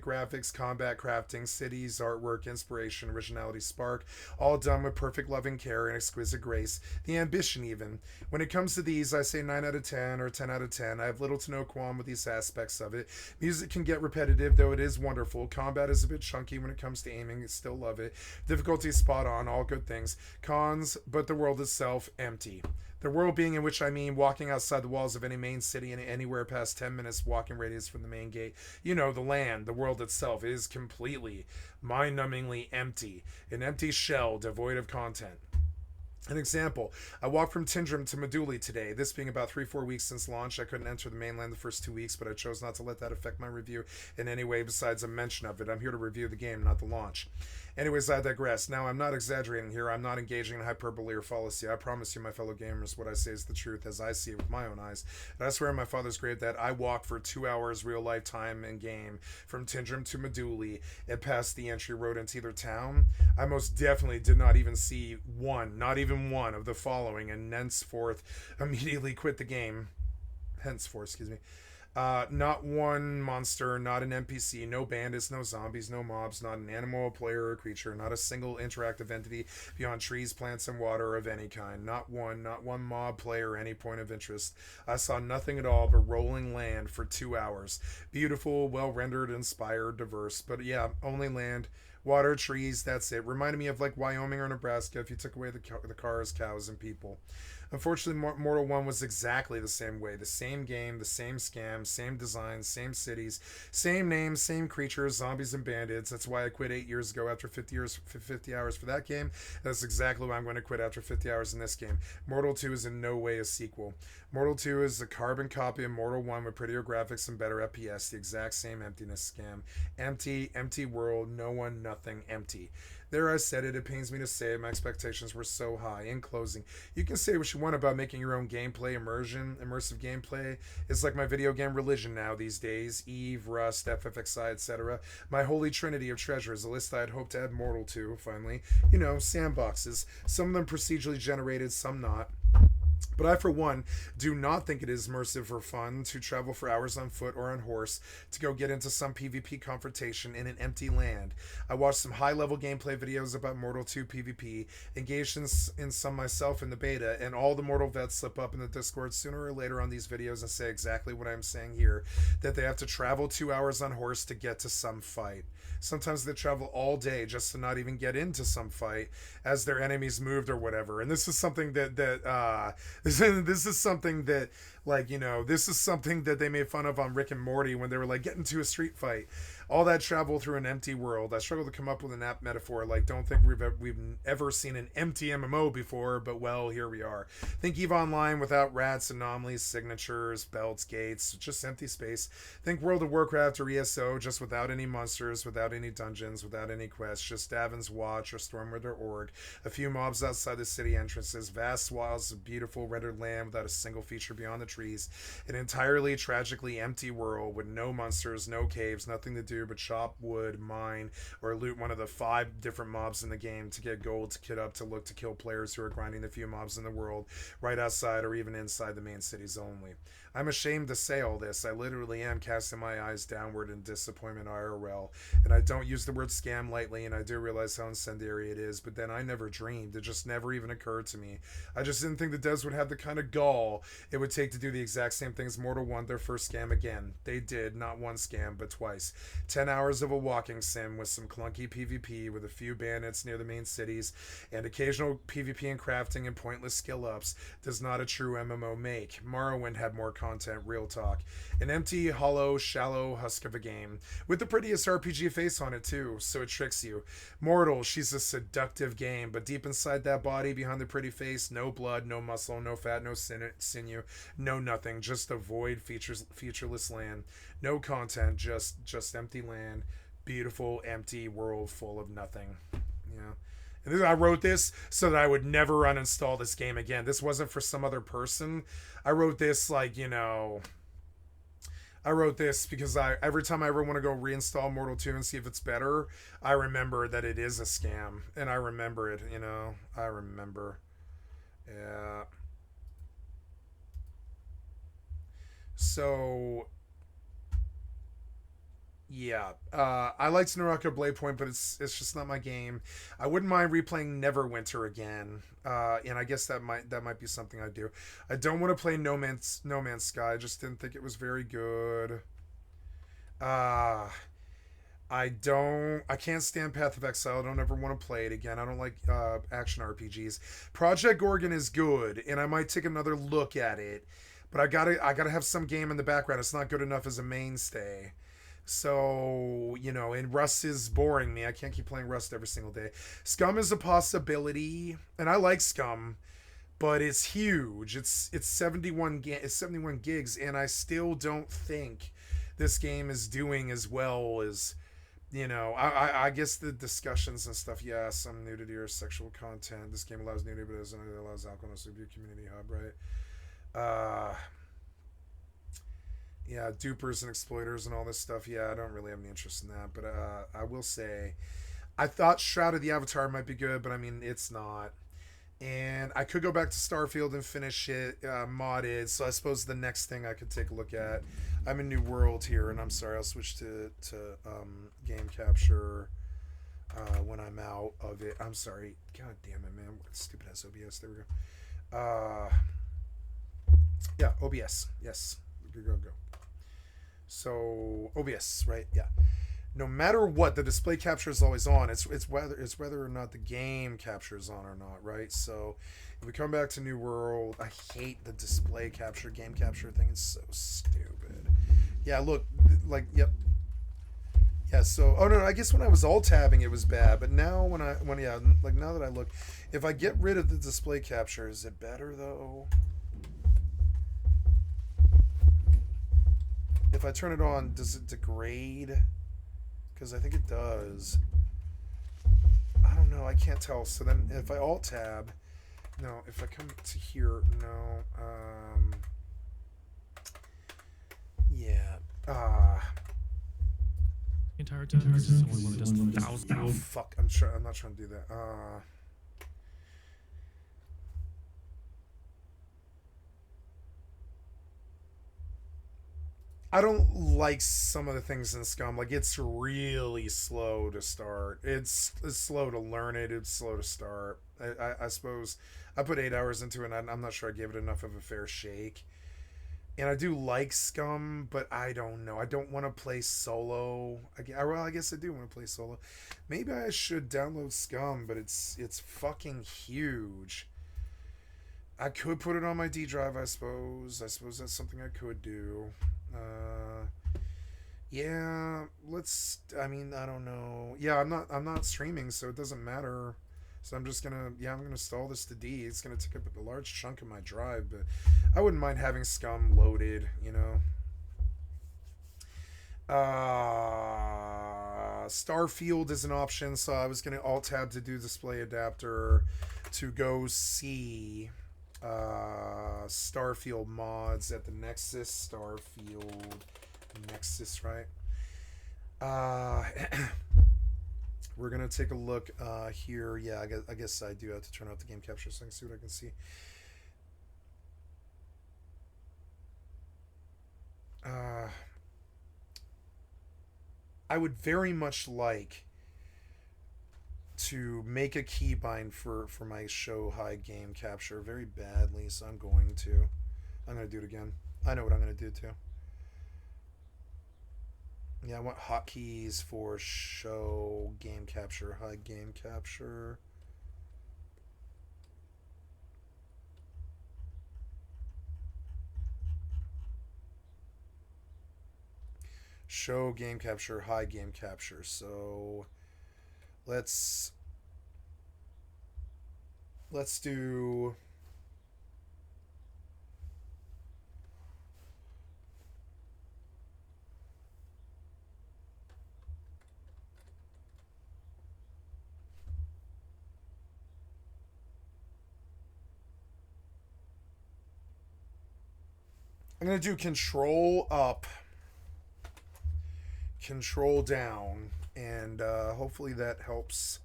graphics, combat, crafting, cities, artwork, inspiration, originality, spark, all done with perfect loving care and exquisite grace. The ambition even. When it comes to these, I say 9 out of 10 or 10 out of 10. I have little to no qualm with these aspects of it. Music can get repetitive, though it is wonderful. Combat is a bit chunky when it comes to aiming. Still love it. Difficulty is spot on, all good things. Cons, but the world itself, empty. The world being in which I mean walking outside the walls of any main city and anywhere past 10 minutes walking radius from the main gate. You know, the land, the world itself is completely, mind-numbingly empty. An empty shell devoid of content. An example, I walked from Tindrum to Meduli today. This being about 3-4 weeks since launch, I couldn't enter the mainland the first 2 weeks, but I chose not to let that affect my review in any way besides a mention of it. I'm here to review the game, not the launch. Anyways, I digress. Now, I'm not exaggerating here. I'm not engaging in hyperbole or fallacy. I promise you, my fellow gamers, what I say is the truth as I see it with my own eyes. And I swear on my father's grave that I walked for 2 hours real life time in game from Tindrum to Meduli and past the entry road into either town. I most definitely did not even see not even one of the following, and henceforth immediately quit the game. Not one monster, not an NPC, no bandits, no zombies, no mobs, not an animal, a player, or a creature, not a single interactive entity beyond trees, plants, and water of any kind. Not one mob, player, or any point of interest. I saw nothing at all but rolling land for 2 hours. Beautiful, well-rendered, inspired, diverse, but yeah, only land. Water, trees, that's it. Reminded me of like Wyoming or Nebraska if you took away the cars, cows, and people. Unfortunately, Mortal 1 was exactly the same way. The same game, the same scam, same designs, same cities, same names, same creatures, zombies and bandits. That's why I quit 8 years ago after 50 hours for that game. That's exactly why I'm going to quit after 50 hours in this game. Mortal 2 is in no way a sequel. Mortal 2 is a carbon copy of Mortal 1 with prettier graphics and better FPS. The exact same emptiness scam. Empty world, no one, nothing, empty. There, I said it. It pains me to say it. My expectations were so high. In closing, you can say what you want about making your own gameplay, immersive gameplay. It's like my video game religion now these days. Eve, Rust, FFXI, etc. My holy trinity of treasures, a list I had hoped to add Mortal to, finally. You know, sandboxes. Some of them procedurally generated, some not. But I, for one, do not think it is immersive or fun to travel for hours on foot or on horse to go get into some PvP confrontation in an empty land. I watched some high-level gameplay videos about Mortal 2 PvP, engaged in some myself in the beta, and all the Mortal vets slip up in the Discord sooner or later on these videos and say exactly what I'm saying here, that they have to travel 2 hours on horse to get to some fight. Sometimes they travel all day just to not even get into some fight as their enemies moved or whatever. And this is something that this is something that, like, you know, this is something that they made fun of on Rick and Morty when they were like, get into a street fight. All that travel through an empty world. I struggle to come up with an apt metaphor. Like, don't think we've ever seen an empty MMO before, but well, here we are. Think EVE Online without rats, anomalies, signatures, belts, gates, just empty space. Think World of Warcraft or ESO, just without any monsters, without any dungeons, without any quests, just Davin's Watch or Stormwind.org, a few mobs outside the city entrances, vast swaths of beautiful rendered land without a single feature beyond the trees. An entirely tragically empty world with no monsters, no caves, nothing to do but chop wood, mine, or loot one of the 5 different mobs in the game to get gold to kit up to look to kill players who are grinding the few mobs in the world right outside or even inside the main cities only. I'm ashamed to say all this. I literally am casting my eyes downward in disappointment IRL. And I don't use the word scam lightly, and I do realize how incendiary it is, but then I never dreamed. It just never even occurred to me. I just didn't think the devs would have the kind of gall it would take to do the exact same thing as Mortal 1, their first scam again. They did, not one scam, but twice. 10 hours of a walking sim with some clunky PvP with a few bandits near the main cities, and occasional PvP and crafting and pointless skill ups does not a true MMO make. Morrowind had more content, real talk. An empty, hollow, shallow husk of a game with the prettiest RPG face on it too, so it tricks you. Mortal, she's a seductive game, but deep inside that body, behind the pretty face, no blood, no muscle, no fat, no sinew, no nothing, just a void, featureless land. No content, just empty land, beautiful, empty world full of nothing. Yeah. And I wrote this so that I would never uninstall this game again. This wasn't for some other person. I wrote this like, you know, I wrote this because every time I ever want to go reinstall Mortal 2 and see if it's better, I remember that it is a scam. And I remember it, you know. I remember. Yeah. So... yeah, I liked Naraka Blade Point, but it's just not my game. I wouldn't mind replaying Neverwinter again, and I guess that might be something I do. I don't want to play No Man's Sky. I just didn't think it was very good. I can't stand Path of Exile. I don't ever want to play it again. I don't like action RPGs. Project Gorgon is good, and I might take another look at it, but I gotta have some game in the background. It's not good enough as a mainstay. So, you know, and Rust is boring me. I can't keep playing Rust every single day. Scum is a possibility, and I like Scum, but it's huge. It's 71 gigs, and I still don't think this game is doing as well as, you know, I guess the discussions and stuff. Yeah, some nudity or sexual content. This game allows nudity, but it allows alcohol to be a community hub, right? Yeah, dupers and exploiters and all this stuff. Yeah, I don't really have any interest in that. But I will say, I thought Shroud of the Avatar might be good, but I mean, it's not. And I could go back to Starfield and finish it modded. So I suppose the next thing I could take a look at. I'm in New World here, and I'm sorry, I'll switch to game capture when I'm out of it. I'm sorry. God damn it, man. Stupid ass OBS. There we go. Yeah, OBS. Yes. Go. So OBS, right? Yeah. No matter what, the display capture is always on. It's whether or not the game captures on or not, right? So if we come back to New World, I hate the display capture, game capture thing. It's so stupid. Yeah, look, like, yep. Yeah, so oh no, I guess when I was alt tabbing it was bad, but now when now that I look, if I get rid of the display capture, is it better though? If I turn it on, does it degrade? Because I think it does. I don't know. I can't tell. So then if I alt tab, no. If I come to here, no. Yeah. Entire time. This is only one of just 1,000. Oh fuck! I'm not trying to do that. I don't like some of the things in Scum. Like, it's really slow to start. It's slow to learn it. It's slow to start. I suppose I put 8 hours into it, and I'm not sure I gave it enough of a fair shake. And I do like Scum, but I don't know. I don't want to play solo. I guess I do want to play solo. Maybe I should download Scum, but it's fucking huge. I could put it on my D drive, I suppose. I suppose that's something I could do. Yeah, I don't know. Yeah, I'm not streaming, so it doesn't matter. So I'm gonna install this to D. It's gonna take up a large chunk of my drive, but I wouldn't mind having Scum loaded, you know. Starfield is an option, so I was gonna alt tab to do display adapter to go see Starfield mods at the Nexus. Starfield Nexus, right? We're gonna take a look here. Yeah, I guess I do have to turn off the game capture so I can see what I can see. I would very much like to make a keybind for my show high game capture very badly, so I'm going to do it again. I know what I'm gonna do too. Yeah, I want hotkeys for show game capture, high game capture. Show game capture, high game capture. So let's do I'm going to do control up, control down, and hopefully that helps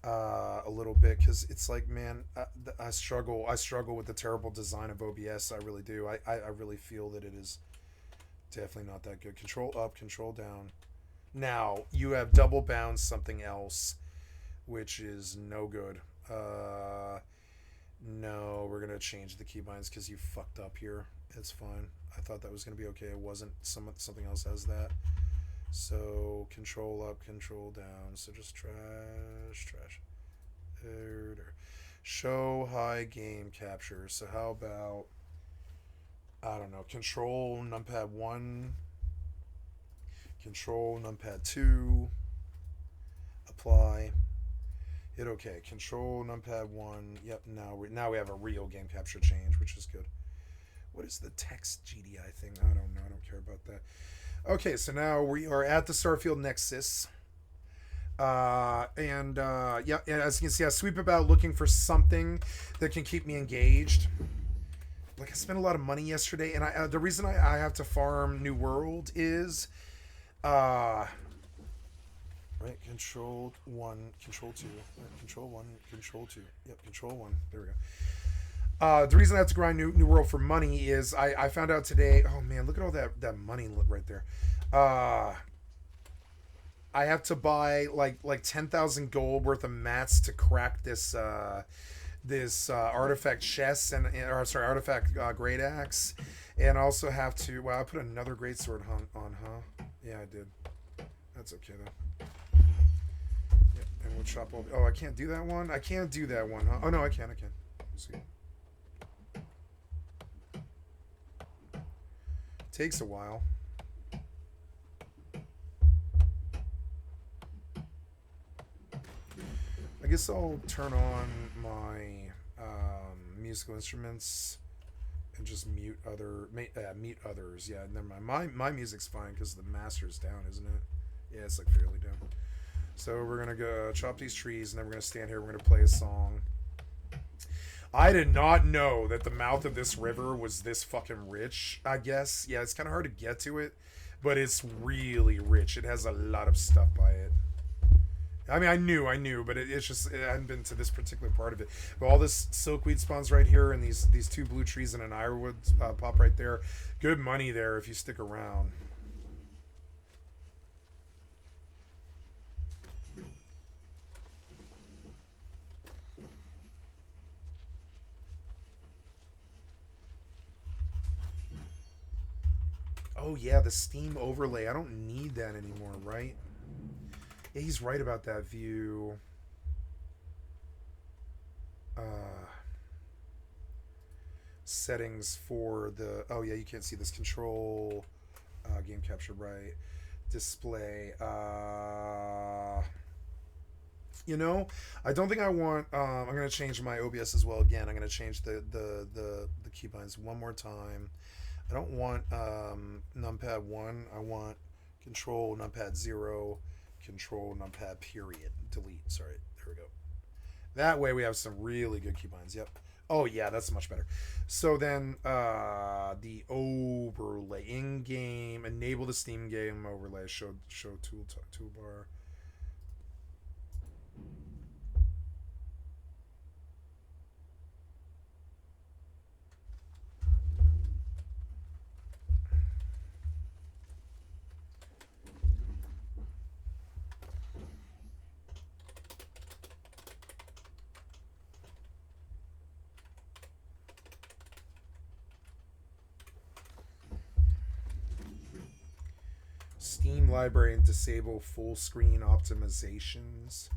a little bit, because it's like, man, I struggle with the terrible design of OBS. I really do. I really feel that it is definitely not that good. Control up, control down. Now you have double bound something else, which is no good. No, we're gonna change the keybinds because you fucked up here. It's fine. I thought that was gonna be okay. It wasn't. Something else has that. So control up, control down. So just trash. Show high game capture. So how about, I don't know, control numpad 1, control numpad 2, apply, hit OK. Control numpad 1. Yep. Now we have a real game capture change, which is good. What is the text GDI thing? I don't know. I don't care about that. Okay, so now we are at the Starfield Nexus. Yeah, and as you can see, I sweep about looking for something that can keep me engaged. Like, I spent a lot of money yesterday, and the reason I have to farm New World is, right, control 1, control 2, control 1, control 2, yep, control 1, there we go. The reason I have to grind New World for money is I found out today, oh man, look at all that money right there. I have to buy like 10,000 gold worth of mats to crack this artifact chest artifact great axe, and also have to, wow, I put another great sword on, huh? Yeah, I did. That's okay though. Yeah, and we'll chop all. Oh, I can't do that one. I can't do that one, huh? Oh no, I can. Let's see. Takes a while. I guess I'll turn on my musical instruments and just mute others. Yeah, never mind. My music's fine because the master's down, isn't it? Yeah, it's like fairly down. So we're gonna go chop these trees, and then we're gonna stand here. We're gonna play a song. I did not know that the mouth of this river was this fucking rich, I guess. Yeah, it's kind of hard to get to it, but it's really rich. It has a lot of stuff by it. I mean, I knew, but it's just, I hadn't been to this particular part of it. But all this silkweed spawns right here, and these two blue trees and an ironwood pop right there. Good money there if you stick around. Oh yeah, the Steam overlay. I don't need that anymore, right? Yeah, he's right about that view. Settings for the... Oh yeah, you can't see this. Control, game capture, right. Display. You know, I don't think I want... I'm going to change my OBS as well again. I'm going to change the keybinds one more time. I don't want numpad 1. I want control numpad 0, control numpad period, delete. Sorry, there we go. That way we have some really good keybinds. Yep. Oh yeah, that's much better. So then the overlay in game, enable the Steam game overlay, show toolbar. Steam library and disable full screen optimizations.